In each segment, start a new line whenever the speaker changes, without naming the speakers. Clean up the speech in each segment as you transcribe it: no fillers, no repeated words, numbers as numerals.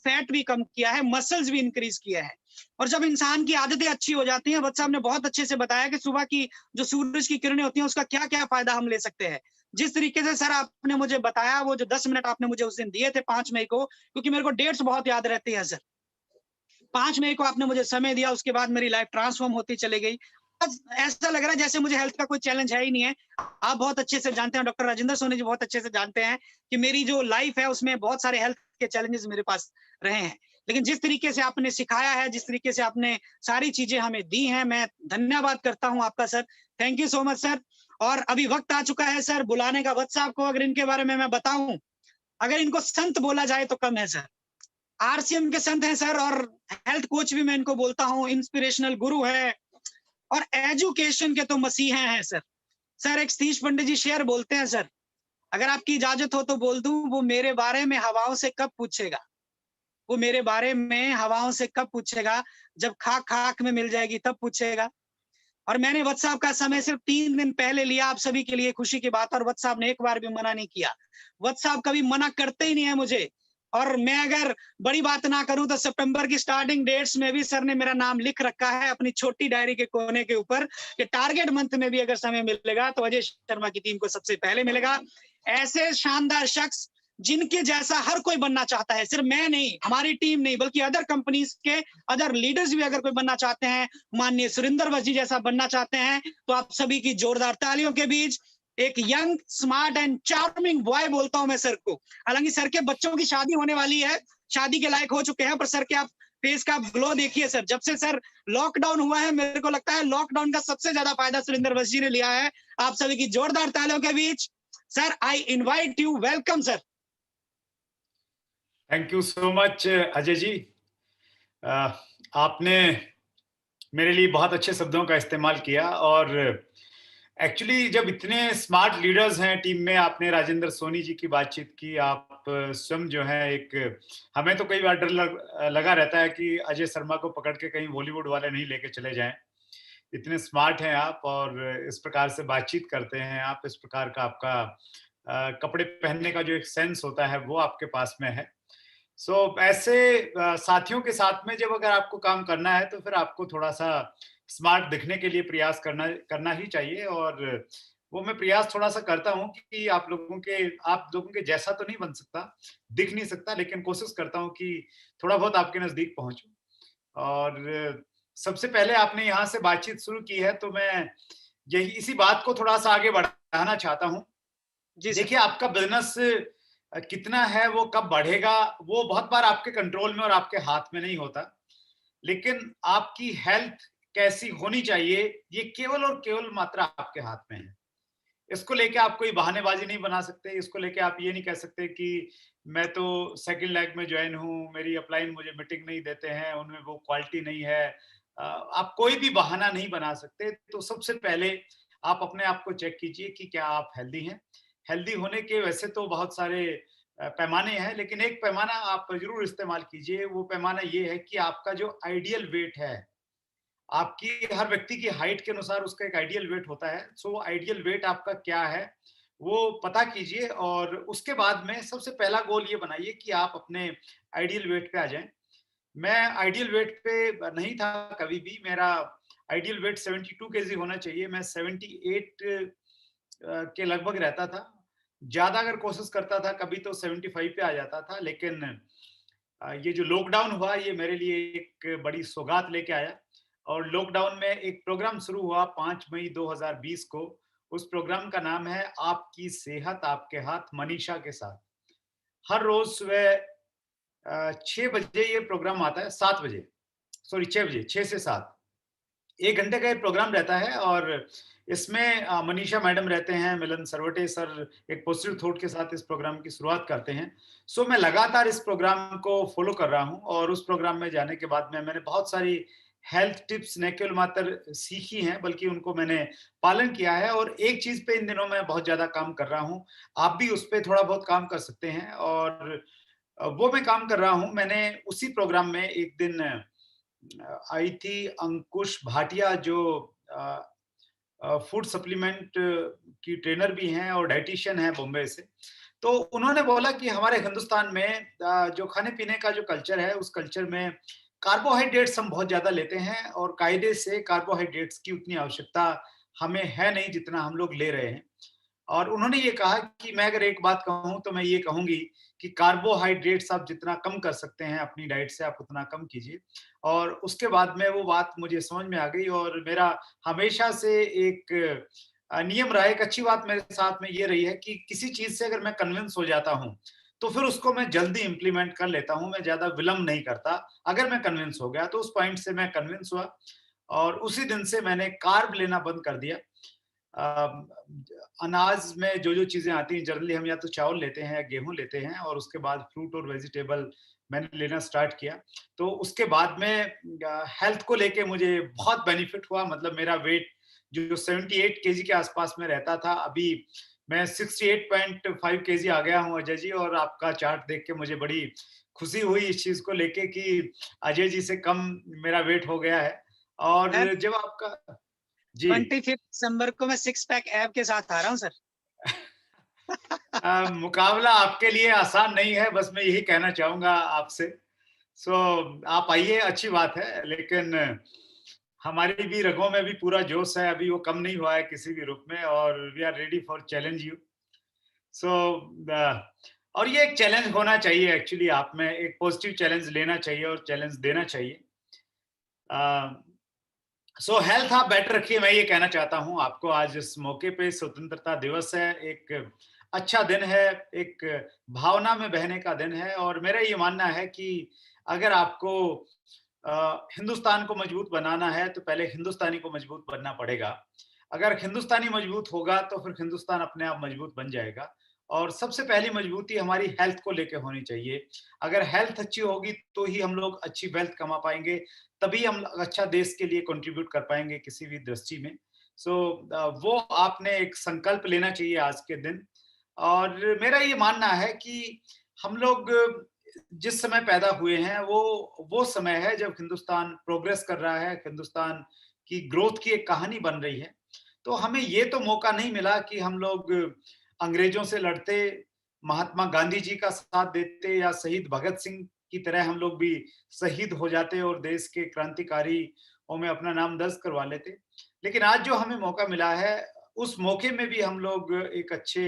Fat भी कम किया है, मसल्स भी इंक्रीज किया है। और जब इंसान की आदतें अच्छी हो जाती हैं, वत्स साहब ने बहुत अच्छे से बताया कि सुबह की जो सूरज की किरणें होती हैं, उसका क्या-क्या फ़ायदा हम ले सकते हैं। जिस तरीके से सर आपने मुझे बताया, वो जो 10 मिनट आपने मुझे उस दिन दिए थे 5 मई को, क्योंकि मेरे को डेट्स बहुत याद रहती हैं सर। 5 मई को आपने मुझे समय दिया, उसके बाद मेरी लाइफ ट्रांसफ़ॉर्म होती चली गई। आज ऐसा लग रहा है जैसे मुझे हेल्थ का कोई चैलेंज है ही नहीं है। आप बहुत अच्छे से जानते हैं, डॉक्टर राजेंद्र सोनी जी बहुत अच्छे से जानते हैं कि मेरी जो लाइफ है उसमें बहुत सारे हेल्थ के चैलेंजेस मेरे पास रहे हैं। लेकिन जिस तरीके से आपने सिखाया है, जिस तरीके से आपने सारी चीज़ें हमें दी हैं, मैं धन्यवाद करता हूँ आपका sir. Thank you so much sir. और अभी वक़्त आ चुका है सर बुलाने का। वत्स साहब को अगर इनके बारे में मैं बताऊँ, अगर इनको संत बोला जाए तो कम है सर। आरसीएम के संत हैं सर, और हेल्थ कोच भी मैं इनको बोलता हूँ, इंस्पिरेशनल गुरु है और एजुकेशन के तो मसीहा हैं सर। सर एक सतीश पंडित जी शेर बोलते हैं सर, अगर आपकी इजाज़त हो तो बोल दूँ, वो मेरे बारे में हवाओं से कब पूछेगा? वो मेरे बारे में हवाओं से कब पूछेगा? जब खाक खाक में मिल जाएगी तब पूछेगा। और मैंने वत्स साहब का समय सिर्फ 3 दिन पहले लिया, आप सभी के लिए खुशी की बात, और वत्स साहब ने एक बार भी मना नहीं किया। वत्स साहब कभी मना करते ही नहीं है मुझे। और मैं अगर बड़ी बात ना करूँ तो सितंबर की स्टार्टिंग डेट्स में भी सर ने मेरा नाम लिख रखा है अपनी छोटी डायरी के कोने के ऊपर कि टारगेट मंथ में भी अगर समय मिलेगा तो अजय शर्मा की टीम को सबसे पहले मिलेगा। ऐसे शानदार शख्स जिनके जैसा हर कोई बनना चाहता है, सिर्फ मैं नहीं, हमारी टीम नहीं, बल्कि अदर कंपनीज के अदर लीडर्स भी अगर कोई बनना चाहते हैं, माननीय सुरेंद्र वस्त जी जैसा बनना चाहते हैं, तो आप सभी की जोरदार तालियों के बीच एक young, smart and charming boy बोलता हूं मैं सर को। हालांकि सर के बच्चों की शादी होने वाली है, शादी के लायक हो चुके हैं, पर सर के आप फेस का ग्लो देखिए सर। जब से सर लॉकडाउन हुआ है, मेरे को लगता है लॉकडाउन का सबसे ज्यादा फायदा सुरेंद्र वस्त जी ने लिया है। आप सभी की जोरदार तालियों के बीच sir, I invite you, welcome sir.
Thank you so much Ajay ji. अ, आपने मेरे लिए बहुत अच्छे शब्दों का इस्तेमाल किया और एक्चुअली जब इतने स्मार्ट लीडर्स हैं टीम में, आपने राजेंद्र सोनी जी की बातचीत की, आप स्वयं जो है एक, हमें तो कई बार डर लगा रहता है कि अजय शर्मा को पकड़ के कहीं बॉलीवुड वाले नहीं लेके चले जाएं। इतने स्मार्ट हैं आप और इस प्रकार से बातचीत करते हैं आप, इस प्रकार का आपका कपड़े पहनने का जो एक सेंस होता है वो आपके पास में है। ऐसे साथियों के साथ में जब अगर आपको काम करना है तो फिर आपको थोड़ा-सा स्मार्ट दिखने के लिए प्रयास करना करना ही चाहिए और वो मैं प्रयास थोड़ा-सा करता हूँ कि आप लोगों के जैसा तो नहीं बन सकता, दिख नहीं सकता, लेकिन कोशिश करता हूँ कि थोड़ा बहुत आपके नज़दीक पहुँचूँ। और सबसे पहले आपने यहाँ से बातचीत शुरू की है तो मैं यही इसी बात को थोड़ा-सा आगे बढ़ाना चाहता हूँ।
जी सर।
देखिए आपका बिज़नेस कितना है, वो कब बढ़ेगा, वो बहुत बार आपके कंट्रोल में और आपके हाथ में नहीं होता। लेकिन आपकी हेल्थ कैसी होनी चाहिए, ये केवल और केवल मात्र आपके हाथ में है। इसको लेके आप कोई बहानेबाज़ी नहीं बना सकते, इसको लेके आप ये नहीं कह सकते कि मैं तो सेकंड लैग में जॉइन हूँ, मेरी अपलाइन मुझे मीटिंग नहीं देते हैं, उनमें वो क्वालिटी नहीं है। आप कोई भी बहाना नहीं बना सकते। तो सबसे पहले आप अपने आप को चेक कीजिए कि क्या आप हेल्दी हैं। हेल्दी होने के वैसे तो बहुत सारे पैमाने हैं, लेकिन एक पैमाना आप ज़रूर इस्तेमाल कीजिए, वो पैमाना ये है कि आपका जो आइडियल वेट है, आपकी हर व्यक्ति की हाइट के अनुसार उसका एक आइडियल वेट होता है। सो आइडियल वेट आपका क्या है, वो पता कीजिए और उसके बाद में सबसे पहला गोल ये बनाइए कि आप अपने आइडियल वेट पे आ जाएँ। मैं आइडियल वेट पे नहीं था कभी भी, मेरा आइडियल वेट 72 केजी होना चाहिए, मैं 78 के लगभग रहता था। ज़्यादा अगर कोशिश करता था कभी तो 75 पे आ जाता था, लेकिन ये जो लॉकडाउन हुआ ये मेरे लिए एक बड़ी सौगात लेके आया और लॉकडाउन में एक प्रोग्राम शुरू हुआ 5 मई 2020 को। उस प्रोग्राम का नाम है आपकी सेहत आपके हाथ मनीषा के साथ। हर रोज़ सुबह 6 बजे ये प्रोग्राम आता है, 7 बजे, सॉरी 6 बजे, 6 से 7। 1 घंटे का ये प्रोग्राम रहता है और इसमें मनीषा मैडम रहते हैं, मिलन सरवटे सर एक पॉजिटिव थॉट के साथ इस प्रोग्राम की शुरुआत करते हैं। मैं लगातार इस प्रोग्राम को फ़ॉलो कर रहा हूँ और उस प्रोग्राम में जाने के बाद में मैंने बहुत सारी हेल्थ टिप्स न केवल मात्र सीखी हैं, बल्कि उनको मैंने पालन किया है और एक चीज़ पे इन दिनों मैं बहुत ज़्यादा काम कर रहा हूँ। आप भी उस पे थोड़ा बहुत काम कर सकते हैं और वो मैं काम कर रहा हूँ। मैंने उसी प्रोग्राम में एक दिन आई थी अंकुश भाटिया जो फूड सप्लीमेंट की ट्रेनर भी हैं और डायटीशियन हैं बॉम्बे से। तो उन्होंने बोला कि हमारे हिंदुस्तान में जो खाने पीने का जो कल्चर है, उस कल्चर में कार्बोहाइड्रेट्स हम बहुत ज्यादा लेते हैं और कायदे से कार्बोहाइड्रेट्स की उतनी आवश्यकता हमें है नहीं जितना हम लोग ले रहे हैं। और उन्होंने ये कहा कि मैं अगर एक बात कहूँ तो मैं ये कहूंगी कि कार्बोहाइड्रेट्स आप जितना कम कर सकते हैं अपनी डाइट से, आप उतना कम कीजिए। और उसके बाद में वो बात मुझे समझ में आ गई और मेरा हमेशा से एक नियम रहा है, एक अच्छी बात मेरे साथ में ये रही है कि किसी चीज से अगर मैं कन्विंस हो जाता हूँ तो फिर उसको मैं जल्दी इंप्लीमेंट कर लेता हूँ, मैं ज्यादा विलंब नहीं करता। अगर मैं कन्विंस हो गया तो उस पॉइंट से मैं कन्विंस हुआ और उसी दिन से मैंने कार्ब लेना बंद कर दिया। अ, अनाज में जो चीजें आती हैं, जनरली हम या तो चावल लेते हैं या गेहूं लेते हैं, और उसके बाद फ्रूट और वेजिटेबल मैंने लेना स्टार्ट किया। तो उसके बाद में हेल्थ को लेके मुझे बहुत बेनिफिट हुआ। मतलब मेरा वेट जो 78 केजी के आसपास में रहता था, अभी मैं 68.5 केजी आ गया हूँ अजय जी। और आपका चार्ट देख के मुझे बड़ी खुशी हुई इस चीज को लेके कि अजय जी से कम मेरा वेट हो गया है।
मैं
और जब आपका जी
25 दिसंबर को मैं 6 पैक ऐप के साथ आ रहा हूँ सर।
मुकाबला आपके लिए आसान नहीं है, बस मैं यही कहना चाहूंगा आपसे। सो आप आइए, अच्छी बात है, लेकिन हमारी भी रगों में भी पूरा जोश है, अभी वो कम नहीं हुआ है किसी भी रूप में, और we are ready for challenge you. So और ये एक चैलेंज होना चाहिए एक्चुअली, आप में एक पॉजिटिव चैलेंज लेना चाहिए और चैलेंज देना चाहिए। सो हेल्थ आप बेटर रखिए, मैं ये कहना चाहता हूँ आपको। आज इस मौके पे स्वतंत्रता दिवस है, एक अच्छा दिन है, एक भावना में बहने का दिन है। और मेरा ये मानना है कि अगर आपको हिंदुस्तान को मजबूत बनाना है तो पहले हिंदुस्तानी को मजबूत बनना पड़ेगा। अगर हिंदुस्तानी मजबूत होगा तो फिर हिंदुस्तान अपने आप मजबूत बन जाएगा। और सबसे पहली मजबूती हमारी हेल्थ को लेके होनी चाहिए। अगर हेल्थ अच्छी होगी तो ही हम लोग अच्छी वेल्थ कमा पाएंगे, तभी हम अच्छा देश के लिए कंट्रीब्यूट कर पाएंगे किसी भी दृष्टि में। सो वो आपने एक संकल्प लेना चाहिए आज के दिन। और मेरा ये मानना है कि हम लोग जिस समय पैदा हुए हैं वो समय है जब हिंदुस्तान प्रोग्रेस कर रहा है, हिंदुस्तान की ग्रोथ की एक कहानी बन रही है। तो हमें ये तो मौका नहीं मिला कि हम लोग अंग्रेजों से लड़ते, महात्मा गांधी जी का साथ देते, या शहीद भगत सिंह की तरह हम लोग भी शहीद हो जाते और देश के क्रांतिकारियों में अपना नाम दर्ज करवा लेते। लेकिन आज जो हमें मौका मिला है, उस मौके में भी हम लोग एक अच्छे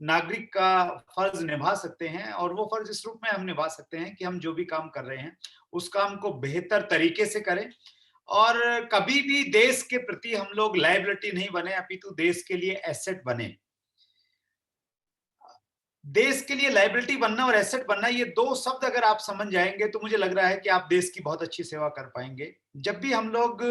नागरिक का फर्ज निभा सकते हैं। और वो फर्ज इस रूप में हम निभा सकते हैं कि हम जो भी काम कर रहे हैं उस काम को बेहतर तरीके से करें, और कभी भी देश के प्रति हम लोग लायबिलिटी नहीं बने, अपितु देश के लिए एसेट बने। देश के लिए लायबिलिटी बनना और एसेट बनना, ये दो शब्द अगर आप समझ जाएंगे तो मुझे लग रहा है कि आप देश की बहुत अच्छी सेवा कर पाएंगे। जब भी हम लोग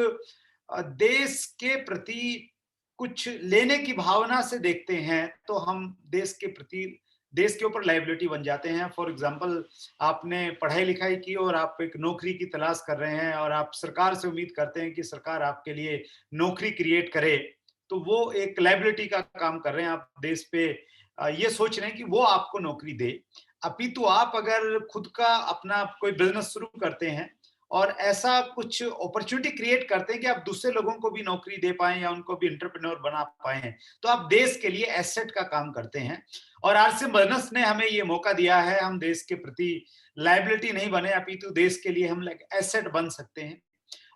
देश के प्रति कुछ लेने की भावना से देखते हैं तो हम देश के प्रति, देश के ऊपर लायबिलिटी बन जाते हैं। फॉर एग्जाम्पल, आपने पढ़ाई लिखाई की और आप एक नौकरी की तलाश कर रहे हैं और आप सरकार से उम्मीद करते हैं कि सरकार आपके लिए नौकरी क्रिएट करे, तो वो एक लायबिलिटी का काम कर रहे हैं। आप देश पे ये सोच रहे हैं कि वो आपको नौकरी दे। अपितु आप अगर खुद का अपना कोई बिजनेस शुरू करते हैं और ऐसा कुछ अपॉर्चुनिटी क्रिएट करते हैं कि आप दूसरे लोगों को भी नौकरी दे पाएं या उनको भी एंटरप्रेन्योर बना पाए, तो आप देश के लिए एसेट का काम करते हैं। और आरसी बिजनेस ने हमें ये मौका दिया है, हम देश के प्रति लायबिलिटी नहीं बने, अपितु देश के लिए हम एसेट बन सकते हैं।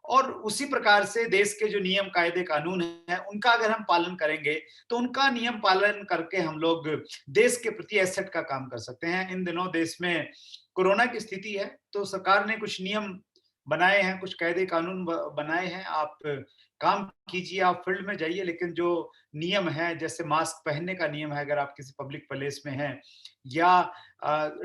और उसी प्रकार से देश के जो नियम कायदे कानून है उनका अगर हम पालन करेंगे तो उनका नियम पालन करके हम लोग देश के प्रति एसेट का काम कर सकते हैं। इन दिनों देश में कोरोना की स्थिति है तो सरकार ने कुछ नियम बनाए हैं, कुछ कायदे कानून बनाए हैं। आप काम कीजिए, आप फील्ड में जाइए, लेकिन जो नियम है, जैसे मास्क पहनने का नियम है अगर आप किसी पब्लिक प्लेस में हैं, या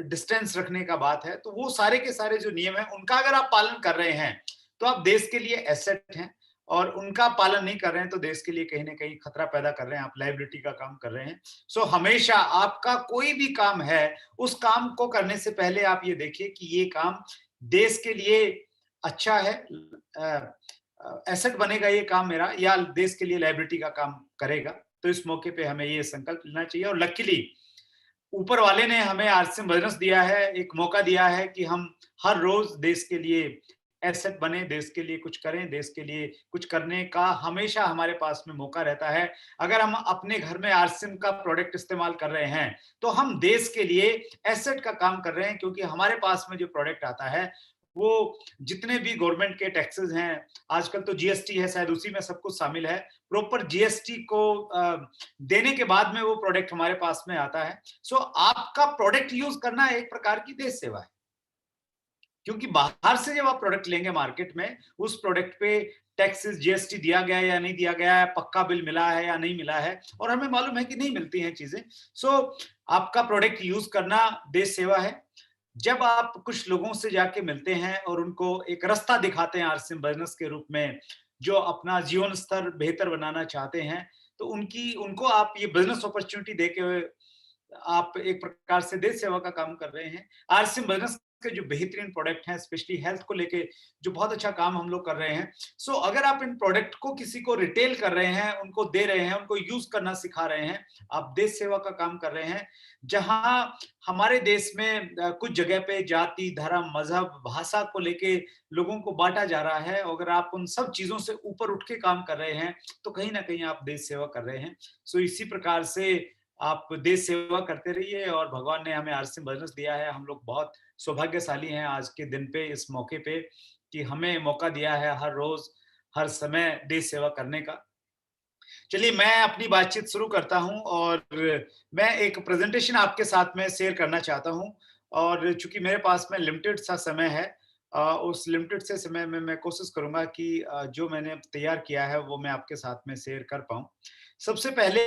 डिस्टेंस रखने का बात है, तो वो सारे के सारे जो नियम है उनका अगर आप पालन कर रहे हैं तो आप देश के लिए एसेट हैं। और उनका पालन नहीं कर रहे हैं तो देश के लिए कहीं ना कहीं खतरा पैदा कर रहे हैं, आप लायबिलिटी का काम कर रहे हैं। सो हमेशा आपका कोई भी काम है, उस काम को करने से पहले आप ये देखिए कि ये काम देश के लिए अच्छा है, एसेट बनेगा ये काम मेरा, या देश के लिए लायबिलिटी का काम करेगा। तो इस मौके पे हमें ये संकल्प लेना चाहिए। और लकीली ऊपर वाले ने हमें आरसीएम बिजनेस दिया है, एक मौका दिया है कि हम हर रोज देश के लिए एसेट बने, देश के लिए कुछ करें, देश के लिए कुछ करने का हमेशा हमारे पास में मौका रहता है। अगर हम अपने घर में आरसिम का प्रोडक्ट इस्तेमाल कर रहे हैं, तो हम देश के लिए एसेट का काम कर रहे हैं, क्योंकि हमारे पास में जो प्रोडक्ट आता है, वो जितने भी गवर्नमेंट के टैक्सेस हैं, आजकल तो जीएसटी है, शायद उसी में सब कुछ शामिल है। प्रॉपर जीएसटी को देने के बाद में वो प्रोडक्ट हमारे पास में आता है। सो आपका प्रोडक्ट यूज करना एक प्रकार की देश सेवा है, क्योंकि बाहर से जब आप प्रोडक्ट लेंगे मार्केट में, उस प्रोडक्ट पे टैक्सेस जीएसटी दिया गया है या नहीं दिया गया है, पक्का बिल मिला है या नहीं मिला है, और हमें मालूम है कि नहीं मिलती हैं चीजें। सो आपका प्रोडक्ट यूज करना देश सेवा है। जब आप कुछ लोगों से जाके मिलते हैं और उनको एक रास्ता दिखाते हैं आरसिम बिजनेस के रूप में, जो अपना जीवन स्तर बेहतर बनाना चाहते हैं, तो उनको आप ये बिजनेस अपॉर्चुनिटी देके आप एक प्रकार से देश सेवा का काम कर रहे हैं। आरसिम बिजनेस के जो बेहतरीन प्रोडक्ट हैं, स्पेशली हेल्थ को लेके जो बहुत अच्छा काम हम लोग कर रहे हैं। सो अगर आप इन प्रोडक्ट को किसी को रिटेल कर रहे हैं, उनको दे रहे हैं, उनको यूज करना सिखा रहे हैं, आप देश सेवा का काम कर रहे हैं। जहां हमारे देश में कुछ जगह पे जाति, धर्म, मजहब, भाषा को लेके लोगों को बांटा जा रहा है, अगर आप उन सब चीजों से ऊपर उठ के काम कर रहे हैं, तो कहीं ना कहीं आप देश सेवा कर रहे हैं। सो इसी प्रकार से आप देश सेवा करते रहिए, और भगवान ने हमें आरसिम बिजनेस दिया है। हम लोग बहुत सौभाग्यशाली हैं आज के दिन पे, इस मौके पे, कि हमें मौका दिया है हर रोज, हर समय देश सेवा करने का। चलिए, मैं अपनी बातचीत शुरू करता हूं, और मैं एक प्रेजेंटेशन आपके साथ में शेयर करना चाहता हूं। और चूंकि मेरे पास में लिमिटेड सा समय है, उस लिमिटेड से समय में मैं कोशिश करूंगा कि जो मैंने तैयार किया है वो मैं आपके साथ में शेयर कर पाऊं। सबसे पहले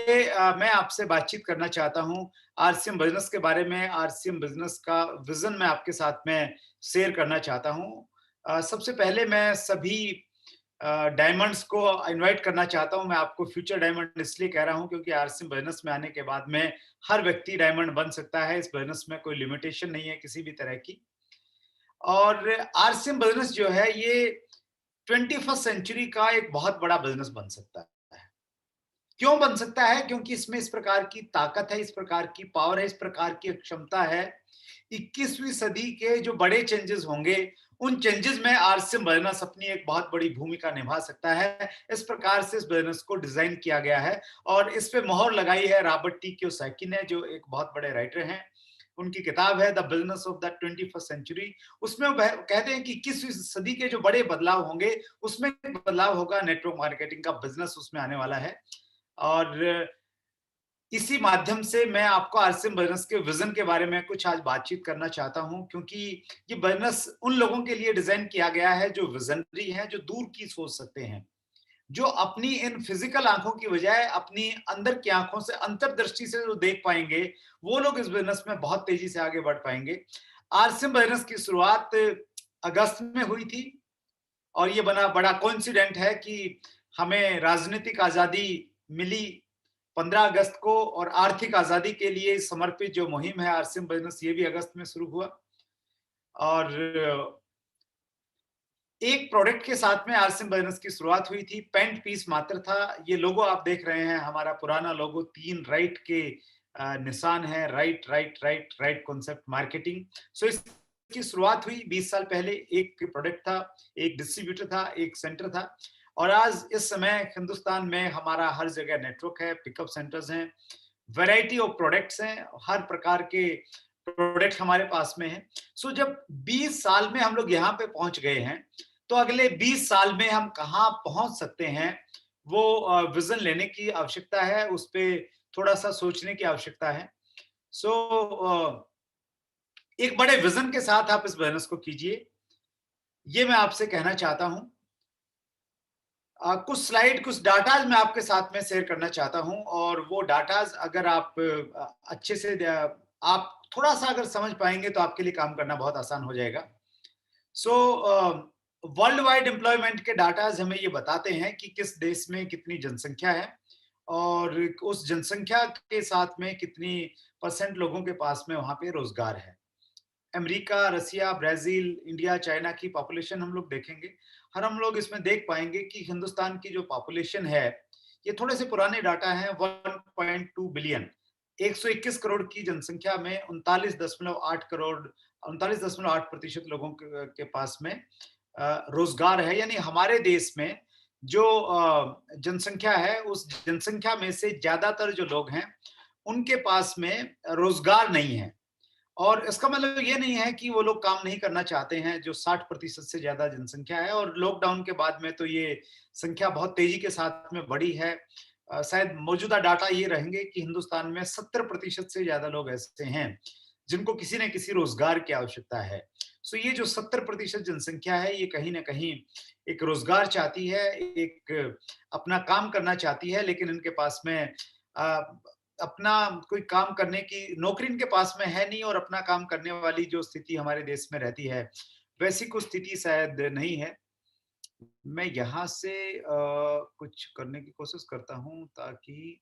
मैं आपसे बातचीत करना चाहता हूं आरसीएम बिजनेस के बारे में। आरसीएम बिजनेस का विजन मैं आपके साथ में शेयर करना चाहता हूं। सबसे पहले मैं सभी डायमंड्स को इनवाइट करना चाहता हूं। मैं आपको फ्यूचर डायमंड इसलिए कह रहा हूं क्योंकि आरसीएम बिजनेस में आने के बाद में हर व्यक्ति डायमंड बन सकता है। इस बिजनेस में कोई लिमिटेशन नहीं है किसी भी तरह की। और आरसीएम बिजनेस जो है, ये 21st सेंचुरी का एक बहुत बड़ा बिजनेस बन सकता है। क्यों बन सकता है? क्योंकि इसमें इस प्रकार की ताकत है, इस प्रकार की पावर है, इस प्रकार की क्षमता है। 21वीं सदी के जो बड़े चेंजेस होंगे, उन चेंजेस में आरसीएम बिजनेस अपनी एक बहुत बड़ी भूमिका निभा सकता है। इस प्रकार से इस बिजनेस को डिजाइन किया गया है, और इस पे मोहर लगाई है रॉबर्ट टी कियोसाकी ने, जो एक बहुत बड़े राइटर हैं। उनकी किताब है the business of the 21st century. उसमें वो कहते हैं कि 21वीं सदी के जो बड़े बदलाव होंगे, उसमें बदलाव होगा नेटवर्क मार्केटिंग का बिजनेस उसमें आने वाला है। और इसी माध्यम से मैं आपको आरसीएम बिजनेस के विजन के बारे में कुछ आज बातचीत करना चाहता हूं, क्योंकि ये बिजनेस उन लोगों के लिए डिजाइन किया गया है जो विजनरी हैं, जो दूर की सोच सकते हैं, जो अपनी इन फिजिकल आंखों की बजाय अपनी अंदर की आंखों से, अंतर्दृष्टि से जो देख पाएंगे, वो लोग इस बिजनेस में बहुत तेजी से आगे बढ़ पाएंगे। आरसीएम बिजनेस की शुरुआत अगस्त में हुई थी, और ये बड़ा कोइंसिडेंट है कि हमें राजनीतिक आजादी मिली 15 अगस्त को, और आर्थिक आजादी के लिए समर्पित जो मुहिम है आरसीएम बिजनेस, ये भी अगस्त में शुरू हुआ। और एक प्रोडक्ट के साथ में आरसीएम बिजनेस की शुरुआत हुई थी। पेंट पीस मात्र था। ये लोगो आप देख रहे हैं, हमारा पुराना लोगो, 3 राइट के निशान है, right right right right concept marketing. So इसकी शुरुआत हुई 20 साल पहले। एक प्रोडक्ट था, एक डिस्ट्रीब्यूटर था, एक सेंटर था, और आज इस समय हिंदुस्तान में हमारा हर जगह नेटवर्क है, पिकअप सेंटर्स हैं, वैरायटी ऑफ प्रोडक्ट्स हैं, हर प्रकार के प्रोडक्ट हमारे पास में है। सो जब 20 साल में हम लोग यहाँ पे पहुंच गए हैं, तो अगले 20 साल में हम कहाँ पहुंच सकते हैं, वो विजन लेने की आवश्यकता है, उस पर थोड़ा सा सोचने की आवश्यकता है। सो एक बड़े विजन के साथ आप इस बिजनेस को कीजिए, ये मैं आपसे कहना चाहता हूं। कुछ स्लाइड, कुछ डाटाज मैं आपके साथ में शेयर करना चाहता हूं, और वो डाटाज अगर आप अच्छे से आप थोड़ा सा अगर समझ पाएंगे तो आपके लिए काम करना बहुत आसान हो जाएगा। सो वर्ल्ड वाइड एम्प्लॉयमेंट के डाटाज हमें ये बताते हैं कि किस देश में कितनी जनसंख्या है, और उस जनसंख्या के साथ में कितनी % लोगों के पास में वहां पे रोजगार है। अमेरिका, रसिया, ब्राजील, इंडिया, चाइना की पॉपुलेशन हम लोग देखेंगे, हर हम लोग इसमें देख पाएंगे कि हिंदुस्तान की जो पॉपुलेशन है, ये थोड़े से पुराने डाटा हैं, 1.2 बिलियन, 121 करोड़ की जनसंख्या में 39.8 करोड़, 39.8% लोगों के पास में रोजगार है, यानी हमारे देश में जो जनसंख्या है, उस जनसंख्या में से ज्यादातर जो लोग हैं उनके पास में रोजगार नहीं है। और इसका मतलब ये नहीं है कि वो लोग काम नहीं करना चाहते हैं, जो 60% से ज्यादा जनसंख्या है, और लॉकडाउन के बाद में तो ये संख्या बहुत तेजी के साथ में बढ़ी है। शायद मौजूदा डाटा ये रहेंगे कि हिंदुस्तान में 70% से ज्यादा लोग ऐसे हैं जिनको किसी न किसी रोजगार की आवश्यकता है। सो ये जो 70% जनसंख्या है, ये कहीं ना कहीं एक रोजगार चाहती है, एक अपना काम करना चाहती है, लेकिन इनके पास में अपना कोई काम करने की नौकरी इनके पास में है नहीं, और अपना काम करने वाली जो स्थिति हमारे देश में रहती है, वैसी कुछ स्थिति शायद नहीं है। मैं यहाँ से कुछ करने की कोशिश करता हूँ ताकि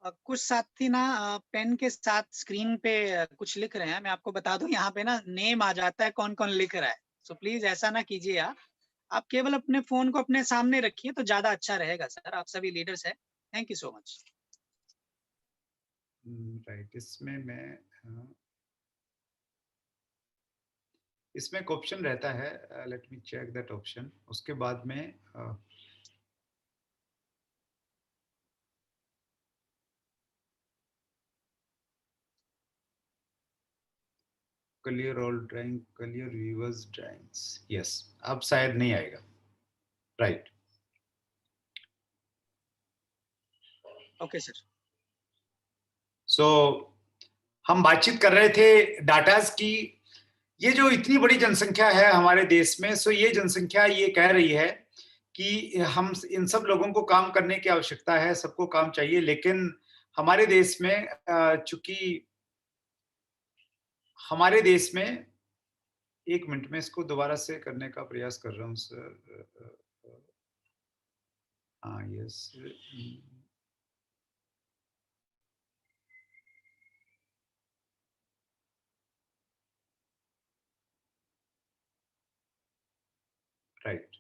कुछ साथी ना पेन के साथ स्क्रीन पे कुछ लिख रहे हैं। मैं आपको बता दूं, यहाँ पे ना नेम आ जाता है कौन कौन लिख रहा है। सो प्लीज ऐसा ना कीजिए। आप केवल अपने फोन को अपने सामने रखिए तो ज्यादा अच्छा रहेगा सर। आप सभी लीडर्स हैं। Thank you so much.
Right, इसमें एक ऑप्शन रहता है, let me check that option. उसके बाद में clear all drawing, clear viewers drawings, yes, अब शायद नहीं आएगा। Right,
okay sir.
सो हम बातचीत कर रहे थे डाटाज की। ये जो इतनी बड़ी जनसंख्या है हमारे देश में, सो ये जनसंख्या ये कह रही है कि हम इन सब लोगों को काम करने की आवश्यकता है, सबको काम चाहिए, लेकिन हमारे देश में चूंकि हमारे देश में, एक मिनट में इसको दोबारा से करने का प्रयास कर रहा हूँ सर। हाँ, यस, राइट।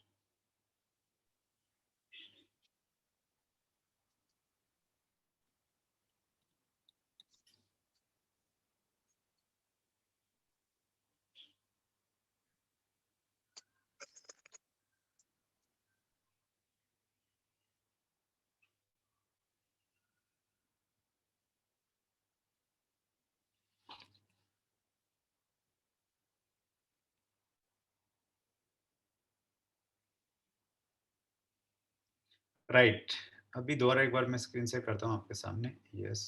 राइट, अभी दोबारा एक बार मैं स्क्रीन शेयर करता हूँ आपके सामने। यस,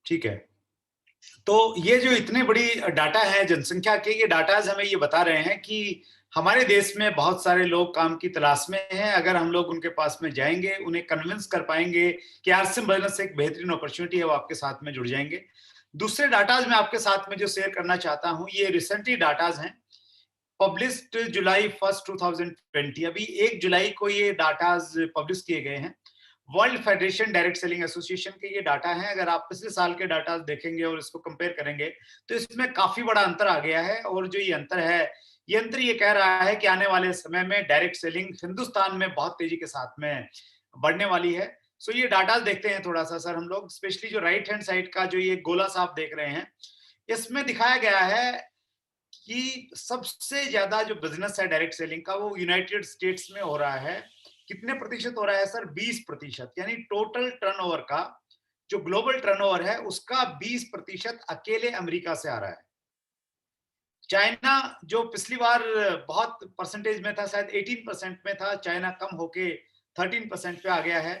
ठीक है। तो ये जो इतने बड़ी डाटा है जनसंख्या के, ये डाटाज हमें ये बता रहे हैं कि हमारे देश में बहुत सारे लोग काम की तलाश में हैं। अगर हम लोग उनके पास में जाएंगे, उन्हें कन्विंस कर पाएंगे कि आरसीएम बिजनेस एक बेहतरीन अपॉर्चुनिटी है, वो आपके साथ में जुड़ जाएंगे। दूसरे डाटाज मैं आपके साथ में जो शेयर करना चाहता हूँ, ये रिसेंटली डाटाज हैं, पब्लिश्ड जुलाई 1 2020। अभी 1 जुलाई को ये डाटाज पब्लिश किए गए हैं। World federation direct selling association के ये डाटा है। अगर आप पिछले साल के डाटा देखेंगे और इसको कंपेयर करेंगे तो इसमें काफी बड़ा अंतर आ गया है। और जो ये अंतर है, ये अंतर ये कह रहा है कि आने वाले समय में डायरेक्ट सेलिंग हिंदुस्तान में बहुत तेजी के साथ में बढ़ने वाली है। सो ये डाटा देखते हैं थोड़ा सा सर हम लोग, स्पेशली जो राइट हैंड साइड का जो ये गोला सा आप देख रहे हैं, इसमें दिखाया गया है कि सबसे ज्यादा जो बिजनेस है डायरेक्ट सेलिंग का, वो यूनाइटेड स्टेट्स में हो रहा है। कितने प्रतिशत हो रहा है सर? 20%। यानी टोटल टर्नओवर का जो ग्लोबल टर्नओवर है उसका 20% अकेले अमेरिका से आ रहा है। चाइना जो पिछली बार बहुत परसेंटेज में था, शायद 18% में था, चाइना कम होके 13% पे आ गया है।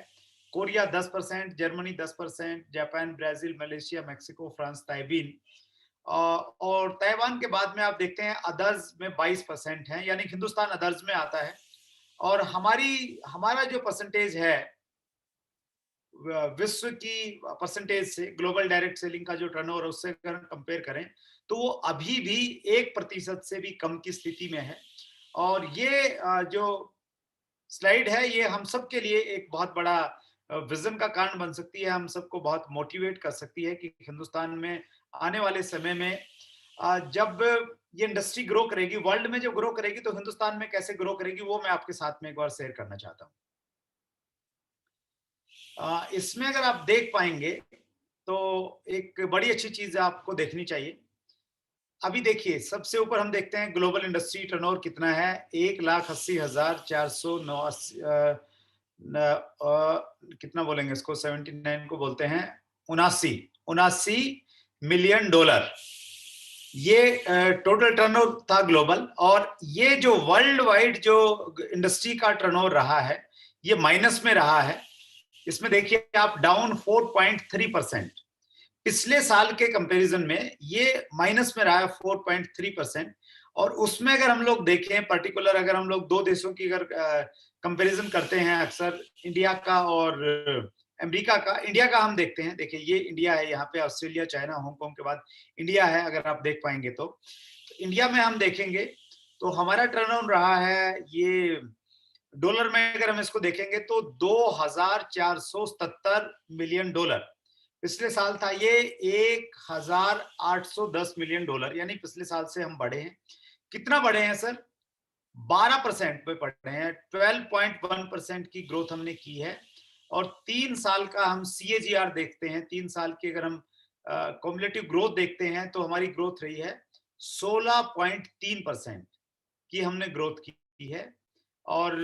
Korea 10%, Germany 10%, Japan, Brazil, Malaysia, Mexico, France, Taiwan, और ताइवान के बाद में आप देखते हैं अदर्स में 22% है, यानी हिंदुस्तान अदर्स में आता है। और हमारा जो परसेंटेज है विश्व की परसेंटेज से, ग्लोबल डायरेक्ट सेलिंग का जो टर्नओवर उससे अगर कंपेयर करें तो वो अभी भी 1% से भी कम की स्थिति में है। और ये जो स्लाइड है, ये हम सब के लिए एक बहुत बड़ा विजन का कारण बन सकती है, हम सबको बहुत मोटिवेट कर सकती है कि हिंदुस्तान में आने वाले समय में जब ये इंडस्ट्री ग्रो करेगी, वर्ल्ड में जो ग्रो करेगी, तो हिंदुस्तान में कैसे ग्रो करेगी, वो मैं आपके साथ में एक बार शेयर करना चाहता हूँ। इसमें अगर आप देख पाएंगे तो एक बड़ी अच्छी चीज आपको देखनी चाहिए अभी देखिए सबसे ऊपर हम देखते हैं ग्लोबल इंडस्ट्री टर्नओवर कितना है, 1,80,409 कितना बोलेंगे इसको, 79 को बोलते हैं 79 मिलियन डॉलर। ये टोटल टर्नओवर था ग्लोबल। और ये जो वर्ल्ड वाइड जो इंडस्ट्री का टर्नओवर रहा है ये माइनस में रहा है। इसमें देखिए आप डाउन 4.3%। पिछले साल के कंपैरिजन में ये माइनस में रहा है 4.3%। और उसमें अगर हम लोग देखें पर्टिकुलर, अगर हम लोग दो देशों की अगर कंपैरिजन करते हैं अक्सर, इंडिया का और अमेरिका का। इंडिया का हम देखते हैं, देखिए ये इंडिया है, यहाँ पे ऑस्ट्रेलिया, चाइना, हांगकांग के बाद इंडिया है। अगर आप देख पाएंगे तो इंडिया में हम देखेंगे तो हमारा टर्नओवर रहा है, ये डॉलर में अगर हम इसको देखेंगे तो 2,477 मिलियन डॉलर। पिछले साल था ये 1,810 मिलियन डॉलर, यानी पिछले साल से हम बढ़े हैं। कितना बढ़े हैं सर? 12% पे बढ़े हैं। 12.1% की ग्रोथ हमने की है। और 3 साल का हम CAGR देखते हैं, 3 साल की अगर हम कॉम्युलेटिव ग्रोथ देखते हैं तो हमारी ग्रोथ रही है 16.3% की हमने ग्रोथ की है। और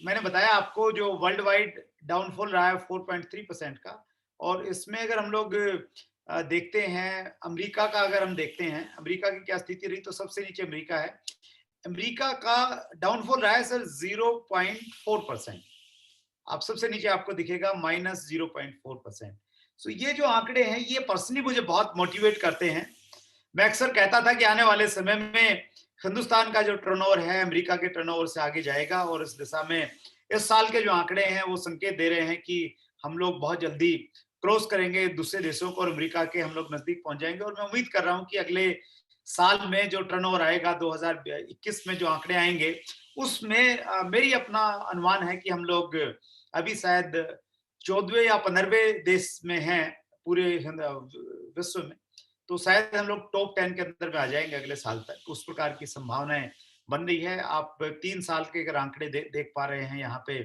मैंने बताया आपको जो वर्ल्ड वाइड डाउनफॉल रहा है 4.3% का। और इसमें अगर हम लोग देखते हैं अमेरिका का, अगर हम देखते हैं अमेरिका की क्या स्थिति रही, तो सबसे नीचे अमेरिका है। अमेरिका का डाउनफॉल रहा है सर 0.4%। आप सबसे नीचे आपको दिखेगा -0.4%। सो ये जो आंकड़े हैं ये पर्सनली मुझे बहुत मोटिवेट करते हैं। मैं अक्सर कहता था कि आने वाले समय में हिंदुस्तान का जो टर्नओवर है अमेरिका के टर्नओवर से आगे जाएगा। और इस दिशा में इस साल के जो आंकड़े हैं वो संकेत दे रहे हैं कि हम लोग बहुत जल्दी क्रॉस करेंगे दूसरे देशों को और अमेरिका के हम लोग नजदीक पहुंच जाएंगे। और मैं उम्मीद कर रहा हूं कि अगले साल में जो टर्नओवर आएगा 2021 में जो आंकड़े आएंगे उसमें मेरी अपना अनुमान है कि हम लोग अभी शायद 14वें या 15वें देश में हैं पूरे विश्व में। तो शायद हम लोग टॉप 10 के अंदर में आ जाएंगे अगले साल तक। उस प्रकार की संभावनाएं बन रही है। आप 3 साल के अगर आंकड़े देख पा रहे हैं यहाँ पे